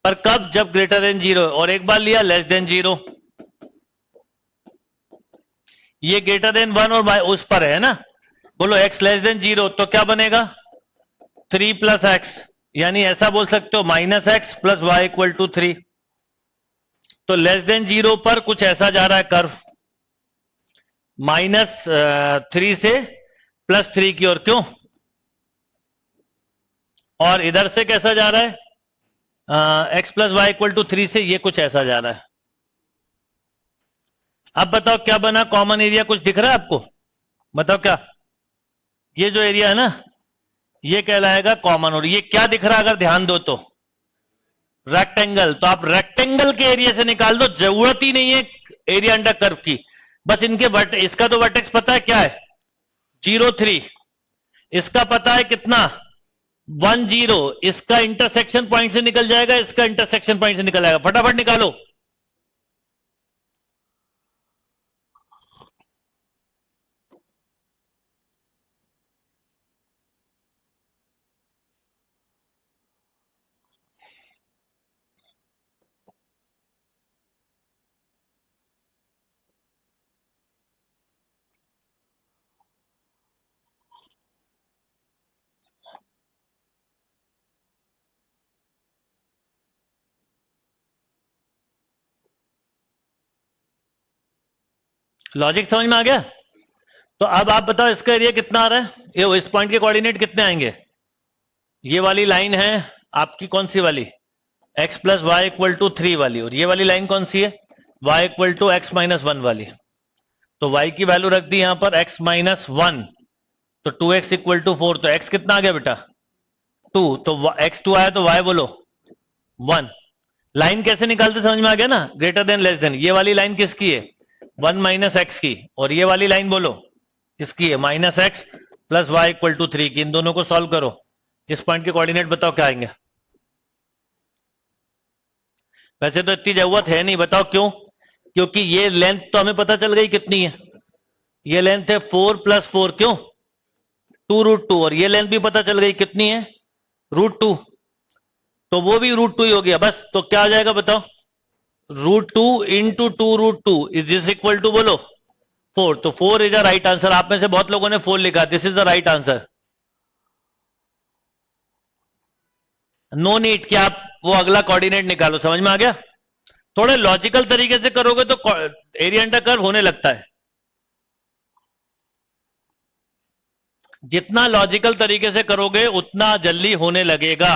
पर कब, जब ग्रेटर देन 0, और एक बार लिया लेस देन 0, ये ग्रेटर देन 1 और उस पर है ना, बोलो x लेस देन 0, तो क्या बनेगा 3 प्लस एक्स, यानी ऐसा बोल सकते हो minus x plus y equal to 3। तो लेस देन 0 पर कुछ ऐसा जा रहा है कर्व, माइनस 3 से प्लस 3 की ओर, क्यों, और इधर से कैसा जा रहा है x plus y equal to 3 से ये कुछ ऐसा जा रहा है। अब बताओ क्या बना, कॉमन एरिया कुछ दिख रहा है आपको, बताओ क्या, ये जो एरिया है ना ये कहलाएगा कॉमन, और ये क्या दिख रहा है अगर ध्यान दो तो रेक्टेंगल। तो आप रेक्टेंगल के एरिया से निकाल दो, जरूरत ही नहीं है एरिया अंडर कर्व की, बस इनके इसका तो वर्टेक्स पता है क्या है 0,3, इसका पता है कितना 1,0, इसका इंटरसेक्शन पॉइंट से निकल जाएगा, इसका इंटरसेक्शन पॉइंट से निकल जाएगा, फटाफट निकालो। लॉजिक समझ में आ गया। तो अब आप बताओ इसका एरिया कितना आ रहा है, ये इस पॉइंट के कोऑर्डिनेट कितने आएंगे, ये वाली लाइन है आपकी कौन सी वाली, x plus y equal to 3 वाली, और ये वाली लाइन कौन सी है y equal to x minus 1 वाली। तो y की वैल्यू रख दी यहां पर x माइनस 1, तो 2x इक्वल टू 4, तो x कितना आ गया बेटा 2, तो x 2 आया तो y बोलो 1। लाइन कैसे निकालते समझ में आ गया ना, ग्रेटर देन लेस देन, ये वाली लाइन किसकी है 1 माइनस एक्स की, और ये वाली लाइन बोलो किसकी है minus x plus y equal to 3 की। इन दोनों को सॉल्व करो, इस पॉइंट के कोऑर्डिनेट बताओ क्या आएंगे। वैसे तो इतनी जरूरत है नहीं, बताओ क्यों, क्योंकि ये लेंथ तो हमें पता चल गई कितनी है, ये लेंथ है 4 प्लस 4, क्यों 2√2, और ये लेंथ भी पता चल गई कितनी है √2, तो वो भी √2 ही हो गया बस। तो क्या आ जाएगा बताओ, √2 into 2√2 is this equal to बोलो 4, तो 4 इज द राइट आंसर। आप में से बहुत लोगों ने 4 लिखा, this is the right answer. No need कि आप वो अगला कोऑर्डिनेट निकालो, समझ में आ गया। थोड़े लॉजिकल तरीके से करोगे तो एरिया अंडर कर्व होने लगता है, जितना लॉजिकल तरीके से करोगे उतना जल्दी होने लगेगा।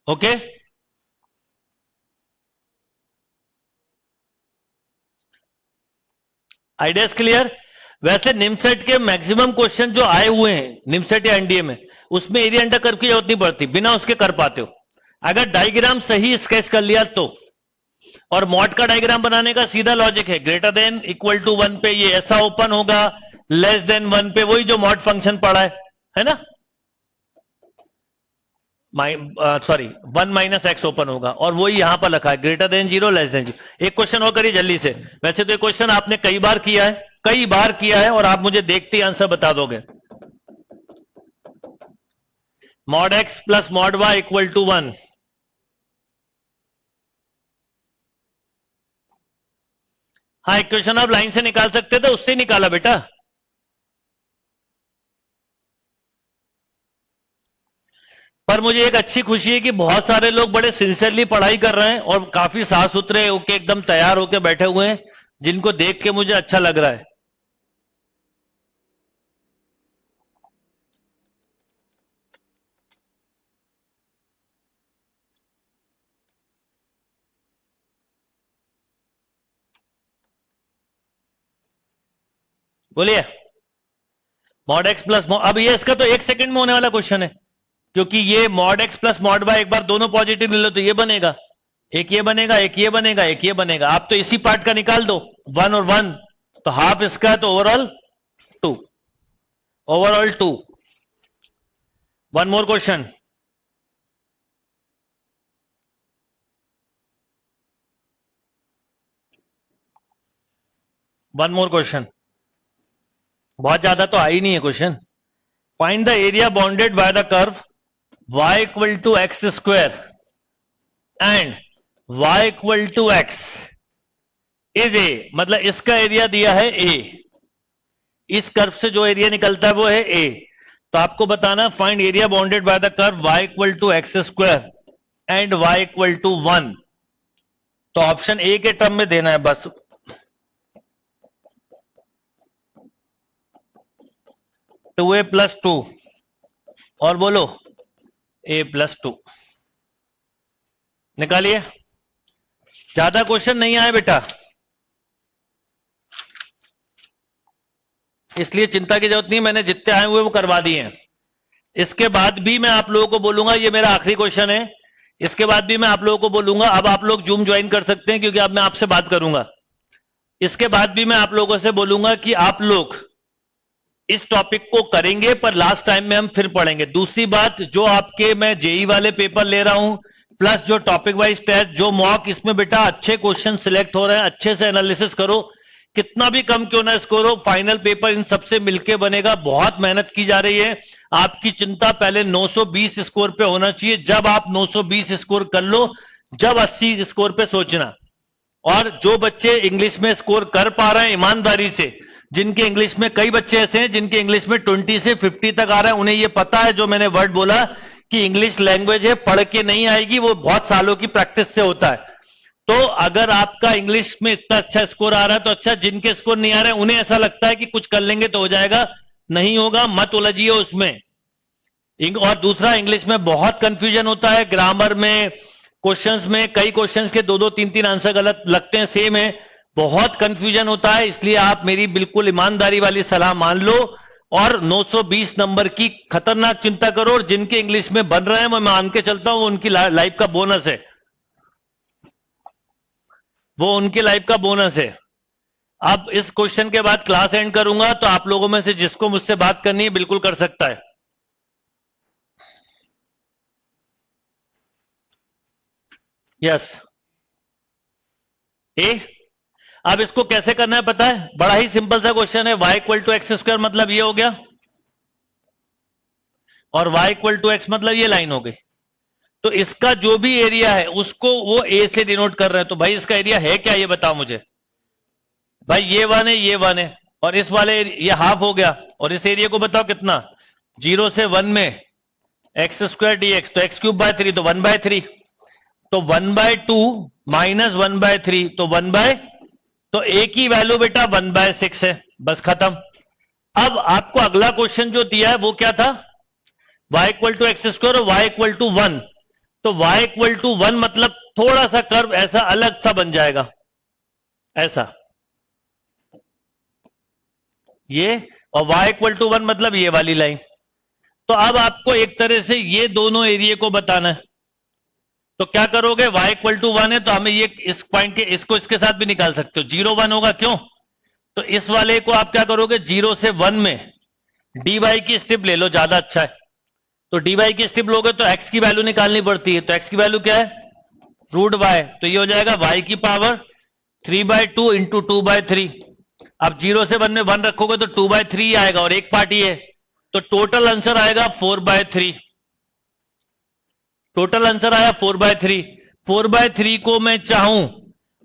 Okay, ideas clear. वैसे निमसेट के मैक्सिमम क्वेश्चन जो आए हुए हैं निमसेट या एनडीए में, उसमें एरिया अंडर कर्व की जरूरत नहीं पड़ती, बिना उसके कर पाते हो अगर डायग्राम सही स्केच कर लिया तो। और मॉड का डायग्राम बनाने का सीधा लॉजिक है, ग्रेटर देन इक्वल टू 1 पे ये ऐसा ओपन होगा, लेस देन 1 पे वही जो मॉड फंक्शन पड़ा है ना, सॉरी 1 माइनस एक्स ओपन होगा, और वही यहां पर लिखा है ग्रेटर देन 0 लेस देन 0। एक क्वेश्चन और करिए जल्दी से, वैसे तो ये क्वेश्चन आपने कई बार किया है, कई बार किया है, और आप मुझे देखते ही आंसर बता दोगे। Mod x plus mod y equal to 1, हाँ एक क्वेश्चन आप लाइन से निकाल सकते थे, उससे निकाला बेटा। पर मुझे एक अच्छी खुशी है कि बहुत सारे लोग बड़े सिंसियरली पढ़ाई कर रहे हैं और काफी साफ सुथरे होके एकदम तैयार होके बैठे हुए हैं, जिनको देख के मुझे अच्छा लग रहा है। बोलिए। मॉड एक्स प्लस अब ये इसका तो 1 सेकंड में होने वाला क्वेश्चन है, क्योंकि ये mod x plus mod y एक बार दोनों पॉजिटिव ले लो तो ये बनेगा, एक ये बनेगा, एक ये बनेगा, एक ये बनेगा। आप तो इसी पार्ट का निकाल दो, 1 और 1 तो हाफ इसका है, तो overall 2, overall 2। One more question. One more question, बहुत ज्यादा तो आई नहीं है question. Find the area bounded by the curve y equal to x square and y equal to x is a, मतलब इसका एरिया दिया है a, इस कर्व से जो एरिया निकलता है वो है a। तो आपको बताना find area bounded by the curve y equal to x square and y equal to 1। तो ऑप्शन ए के टर्म में देना है बस। 2a प्लस 2 और बोलो a प्लस 2 निकालिए। ज्यादा क्वेश्चन नहीं आए बेटा, इसलिए चिंता की जरूरत नहीं, मैंने जितने आए हुए वो करवा दिए हैं। इसके बाद भी मैं आप लोगों को बोलूंगा, ये मेरा आखिरी क्वेश्चन है, इसके बाद भी मैं आप लोगों को बोलूंगा अब आप लोग जूम ज्वाइन कर सकते हैं, क्योंकि अब मैं आपसे बात करूंगा। इसके बाद भी मैं आप लोगों से बोलूंगा कि आप लोग इस टॉपिक को करेंगे, पर लास्ट टाइम में हम फिर पढ़ेंगे। दूसरी बात, जो आपके मैं जेई वाले पेपर ले रहा हूं प्लस जो टॉपिक वाइज टेस्ट, जो मॉक, इसमें बेटा अच्छे क्वेश्चन सिलेक्ट हो रहे हैं, अच्छे से एनालिसिस करो, कितना भी कम क्यों ना स्कोर हो, फाइनल पेपर इन सबसे मिलके बनेगा। बहुत मेहनत की जा रही है। आपकी चिंता पहले 920 स्कोर पे होना चाहिए। जब आप 920 स्कोर कर लो, जब 80 स्कोर पे सोचना। और जो बच्चे इंग्लिश में स्कोर कर पा रहे हैं ईमानदारी से, जिनके इंग्लिश में, कई बच्चे ऐसे हैं जिनके इंग्लिश में 20 से 50 तक आ रहा है, उन्हें ये पता है जो मैंने वर्ड बोला कि इंग्लिश लैंग्वेज है, पढ़ के नहीं आएगी, वो बहुत सालों की प्रैक्टिस से होता है। तो अगर आपका इंग्लिश में इतना अच्छा स्कोर आ रहा है तो अच्छा, जिनके स्कोर नहीं आ रहे हैं उन्हें ऐसा लगता है कि कुछ कर लेंगे तो हो जाएगा, नहीं होगा, मत उलझिए उसमें। और दूसरा, इंग्लिश में बहुत कंफ्यूजन होता है, ग्रामर में, क्वेश्चंस में, कई क्वेश्चंस के 2-2, 3-3 आंसर गलत लगते हैं, सेम है, बहुत कंफ्यूजन होता है। इसलिए आप मेरी बिल्कुल ईमानदारी वाली सलाह मान लो और 920 नंबर की खतरनाक चिंता करो। और जिनके इंग्लिश में बन रहे हैं मैं मान के चलता हूं उनकी लाइफ का बोनस है, वो उनकी लाइफ का बोनस है। अब इस क्वेश्चन के बाद क्लास एंड करूंगा, तो आप लोगों में से जिसको मुझसे बात करनी है बिल्कुल कर सकता है। Yes A. अब इसको कैसे करना है पता है, बड़ा ही सिंपल सा क्वेश्चन है। y equal to x square मतलब ये हो गया, और y इक्वल टू एक्स मतलब ये लाइन हो गई। तो इसका जो भी एरिया है उसको वो a से डिनोट कर रहे हैं। तो भाई इसका एरिया है क्या, ये बताओ मुझे। भाई ये 1 है, ये 1 है, और इस वाले ये हाफ हो गया। और इस एरिया को बताओ कितना, 0 से 1 में एक्स स्क्वायर डी एक्स, तो एक्स क्यूब बाय 3, तो 1/3, तो 1/2 माइनस 1/3, तो 1/, तो a की वैल्यू बेटा 1/6 है, बस खत्म। अब आपको अगला क्वेश्चन जो दिया है वो क्या था, y equal to x square और y इक्वल टू 1। तो y इक्वल टू 1 मतलब थोड़ा सा कर्व ऐसा अलग सा बन जाएगा, ऐसा ये, और y इक्वल टू 1 मतलब ये वाली लाइन। तो अब आपको एक तरह से ये दोनों एरिया को बताना है। तो क्या करोगे, y इक्वल टू 1 है तो हमें ये इस पॉइंट के, इसको इसके साथ भी निकाल सकते हो, 0 1 होगा, क्यों। तो इस वाले को आप क्या करोगे, 0 से 1 में dy की स्टेप ले लो, ज्यादा अच्छा है। तो dy की स्टेप लोगे तो x की वैल्यू निकालनी पड़ती है। तो x की वैल्यू क्या है, √y, तो ये हो जाएगा y की पावर 3/2 इंटू 2/3। अब 0 से 1 में 1 रखोगे तो 2/3 आएगा, और एक पार्ट ये है, तो टोटल आंसर आएगा 4/3। टोटल आंसर आया 4/3। 4/3 को मैं चाहूं,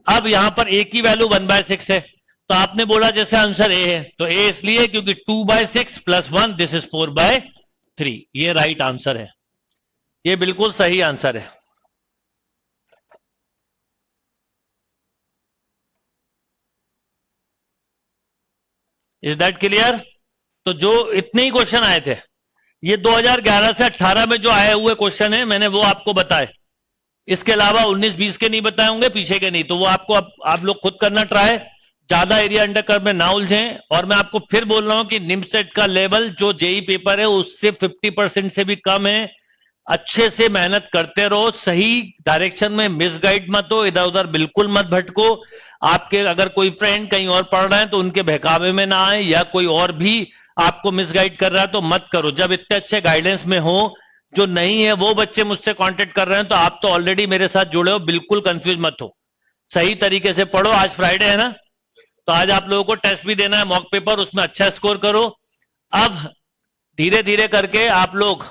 अब यहां पर a की वैल्यू 1/6 है, तो आपने बोला जैसे आंसर a है, तो a इसलिए क्योंकि 2/6 प्लस 1 दिस इज 4/3। ये राइट आंसर है, ये बिल्कुल सही आंसर है। Is that clear. तो जो इतने ही क्वेश्चन आए थे, ये 2011 से 18 में जो आए हुए क्वेश्चन है मैंने वो आपको बताए, इसके अलावा 19-20 के नहीं बताए होंगे, पीछे के नहीं। तो वो आपको आप लोग खुद करना ट्राई। ज्यादा एरिया अंडर कर्व में ना उलझें। और मैं आपको फिर बोल रहा हूं कि निमसेट का लेवल जो जेई पेपर है उससे 50% से भी कम है। अच्छे से मेहनत करते रहो, सही डायरेक्शन में मिसगाइड मत हो, इधर उधर बिल्कुल मत भटको। आपके अगर कोई फ्रेंड कहीं और पढ़ रहे हैं तो उनके बहकावे में ना आए, या कोई और भी आपको मिसगाइड कर रहा है तो मत करो। जब इतने अच्छे गाइडेंस में हो, जो नहीं है वो बच्चे मुझसे कांटेक्ट कर रहे हैं तो आप तो ऑलरेडी मेरे साथ जुड़े हो, बिल्कुल कंफ्यूज मत हो। सही तरीके से पढ़ो। आज फ्राइडे है ना, तो आज आप लोगों को टेस्ट भी देना है, मॉक पेपर, उसमें अच्छा स्कोर करो। अब धीरे धीरे करके आप लोग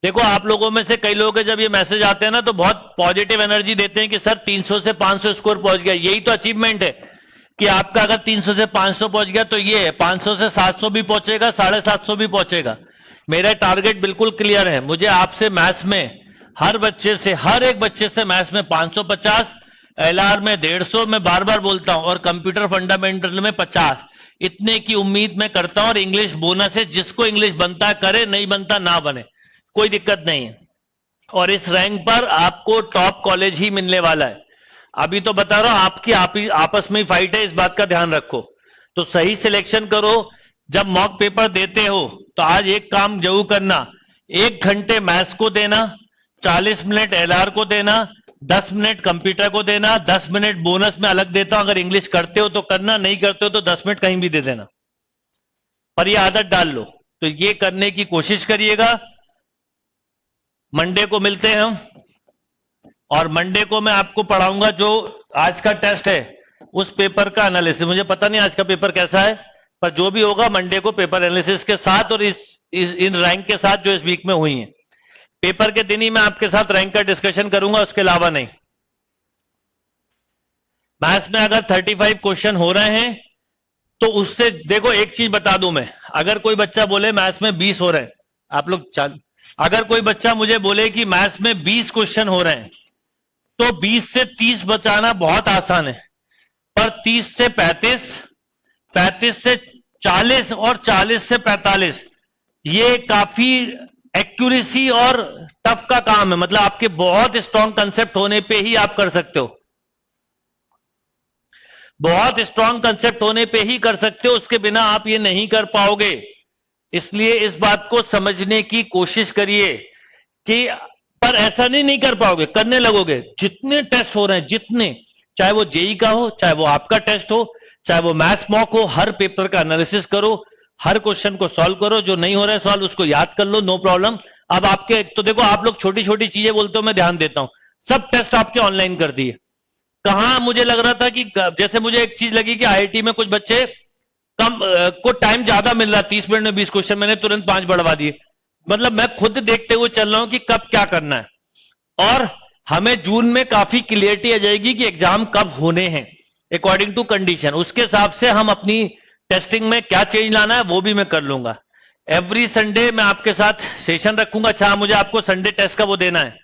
देखो, आप लोगों में से कई लोग हैं जब ये मैसेज आते हैं ना तो बहुत पॉजिटिव एनर्जी देते हैं कि सर 300 से 500 स्कोर पहुंच गया। यही तो अचीवमेंट है कि आपका अगर 300 से 500 पहुंच गया तो ये 500 से 700 भी पहुंचेगा, 750 भी पहुंचेगा। मेरा टारगेट बिल्कुल क्लियर है। मुझे आपसे मैथ्स में हर बच्चे से, हर एक बच्चे से मैथ्स में 550, एलआर में 150, मैं बार बार बोलता हूं, और कंप्यूटर फंडामेंटल में 50, इतने की उम्मीद मैं करता हूं। और इंग्लिश बोनस है, जिसको इंग्लिश बनता करे, नहीं बनता ना बने, कोई दिक्कत नहीं है। और इस रैंक पर आपको टॉप कॉलेज ही मिलने वाला है। अभी तो बता रहा हूं, आपकी आपस में ही फाइट है, इस बात का ध्यान रखो। तो सही सिलेक्शन करो। जब मॉक पेपर देते हो तो आज एक काम जरूर करना, 1 घंटे मैथ्स को देना, 40 मिनट एलआर को देना, 10 मिनट कंप्यूटर को देना, 10 मिनट बोनस में अलग देता हूं। अगर इंग्लिश करते हो तो करना, नहीं करते हो तो 10 मिनट कहीं भी दे देना, पर ये आदत डाल लो। तो ये करने की कोशिश करिएगा। मंडे को मिलते हैं हम, और मंडे को मैं आपको पढ़ाऊंगा जो आज का टेस्ट है उस पेपर का एनालिसिस। मुझे पता नहीं आज का पेपर कैसा है, पर जो भी होगा मंडे को पेपर एनालिसिस के साथ और इन रैंक के साथ जो इस वीक में हुई है। पेपर के दिन ही मैं आपके साथ रैंक का डिस्कशन करूंगा, उसके अलावा नहीं। मैथ्स में अगर 35 क्वेश्चन हो रहे हैं तो उससे देखो, एक चीज बता दूं मैं, अगर कोई बच्चा बोले मैथ्स में 20 हो रहे हैं, आप लोग अगर कोई बच्चा मुझे बोले कि मैथ्स में 20 क्वेश्चन हो रहे हैं तो 20 से 30 बचाना बहुत आसान है। पर 30 से 35, 35 से 40 और 40 से 45, ये काफी एक्यूरेसी और टफ का काम है। मतलब आपके बहुत स्ट्रांग कंसेप्ट होने पे ही आप कर सकते हो, बहुत स्ट्रांग कंसेप्ट होने पे ही कर सकते हो, उसके बिना आप ये नहीं कर पाओगे। इसलिए इस बात को समझने की कोशिश करिए कि, पर ऐसा नहीं कर पाओगे, करने लगोगे। जितने टेस्ट हो रहे हैं, जितने, चाहे वो जेई का हो, चाहे वो आपका टेस्ट हो, चाहे वो मैथ्स मॉक हो, हर पेपर का एनालिसिस करो, हर क्वेश्चन को सॉल्व करो। जो नहीं हो रहा है सॉल्व, उसको याद कर लो, नो प्रॉब्लम। अब आपके तो देखो, आप लोग छोटी छोटी चीजें बोलते हो, मैं ध्यान देता हूं। सब टेस्ट आपके ऑनलाइन कर दिए। कहां मुझे लग रहा था कि, जैसे मुझे एक चीज लगी कि आईआईटी में कुछ बच्चे कम को टाइम ज्यादा मिल रहा, 30 मिनट में 20 क्वेश्चन, मैंने तुरंत 5 बढ़वा दिए। मतलब मैं खुद देखते हुए चल रहा हूं कि कब क्या करना है। और हमें जून में काफी क्लियरिटी आ जाएगी कि एग्जाम कब होने हैं, अकॉर्डिंग टू कंडीशन। उसके हिसाब से हम अपनी टेस्टिंग में क्या चेंज लाना है वो भी मैं कर लूंगा। एवरी संडे मैं आपके साथ सेशन रखूंगा। अच्छा, मुझे आपको संडे टेस्ट का वो देना है,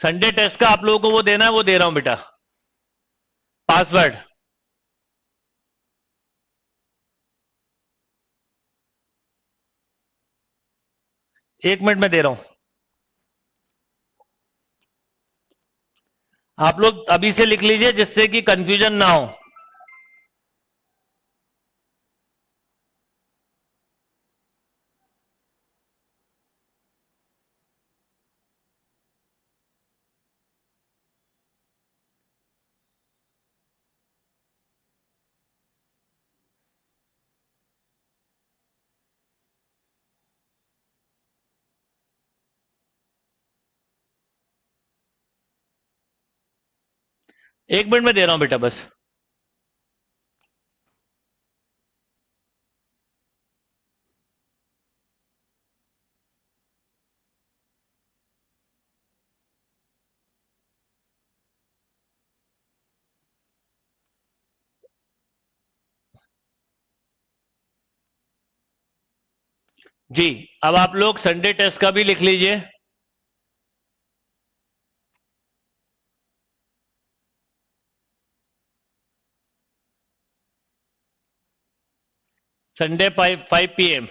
संडे टेस्ट का आप लोगों को वो देना है, वो दे रहा हूं बेटा, पासवर्ड। 1 मिनट में दे रहा हूं। आप लोग अभी से लिख लीजिए जिससे कि कंफ्यूजन ना हो। एक मिनट में दे रहा हूं बेटा, बस। जी, अब आप लोग संडे टेस्ट का भी लिख लीजिए। Sunday 5 PM।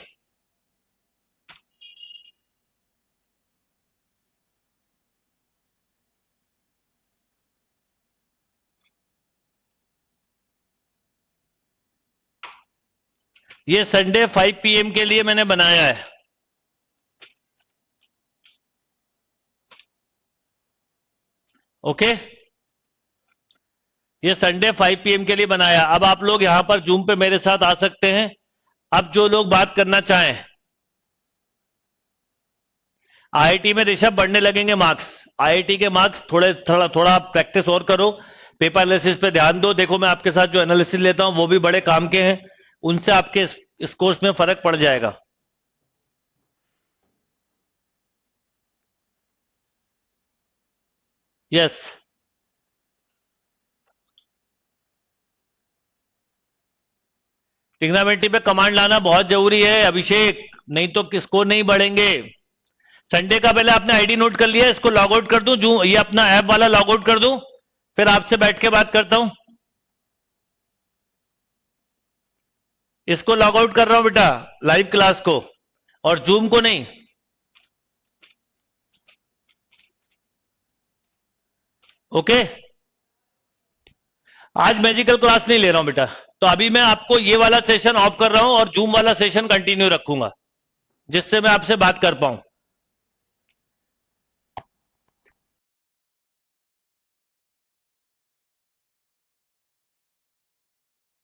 ये संडे 5 PM के लिए मैंने बनाया है। ओके, ये संडे 5 PM के लिए बनाया। अब आप लोग यहां पर जूम पे मेरे साथ आ सकते हैं। अब जो लोग बात करना चाहें, आईआईटी में ऋषभ बढ़ने लगेंगे मार्क्स। आईआईटी के मार्क्स थोड़ा आप प्रैक्टिस और करो, पेपर एनालिसिस पे ध्यान दो। देखो मैं आपके साथ जो एनालिसिस लेता हूं वो भी बड़े काम के हैं, उनसे आपके इस कोर्स में फर्क पड़ जाएगा। यस, ट्रिग्नोमेट्री पे कमांड लाना बहुत जरूरी है अभिषेक, नहीं तो किसको नहीं बढ़ेंगे। संडे का पहले आपने आईडी नोट कर लिया, इसको लॉग आउट कर दूं, जो ये अपना ऐप वाला लॉग आउट कर दूं, फिर आपसे बैठ के बात करता हूं। इसको लॉग आउट कर रहा हूं बेटा, लाइव क्लास को, और जूम को नहीं। ओके, आज मैजिकल क्लास नहीं ले रहा हूं बेटा, तो अभी मैं आपको ये वाला सेशन ऑफ कर रहा हूं और जूम वाला सेशन कंटिन्यू रखूंगा, जिससे मैं आपसे बात कर पाऊं।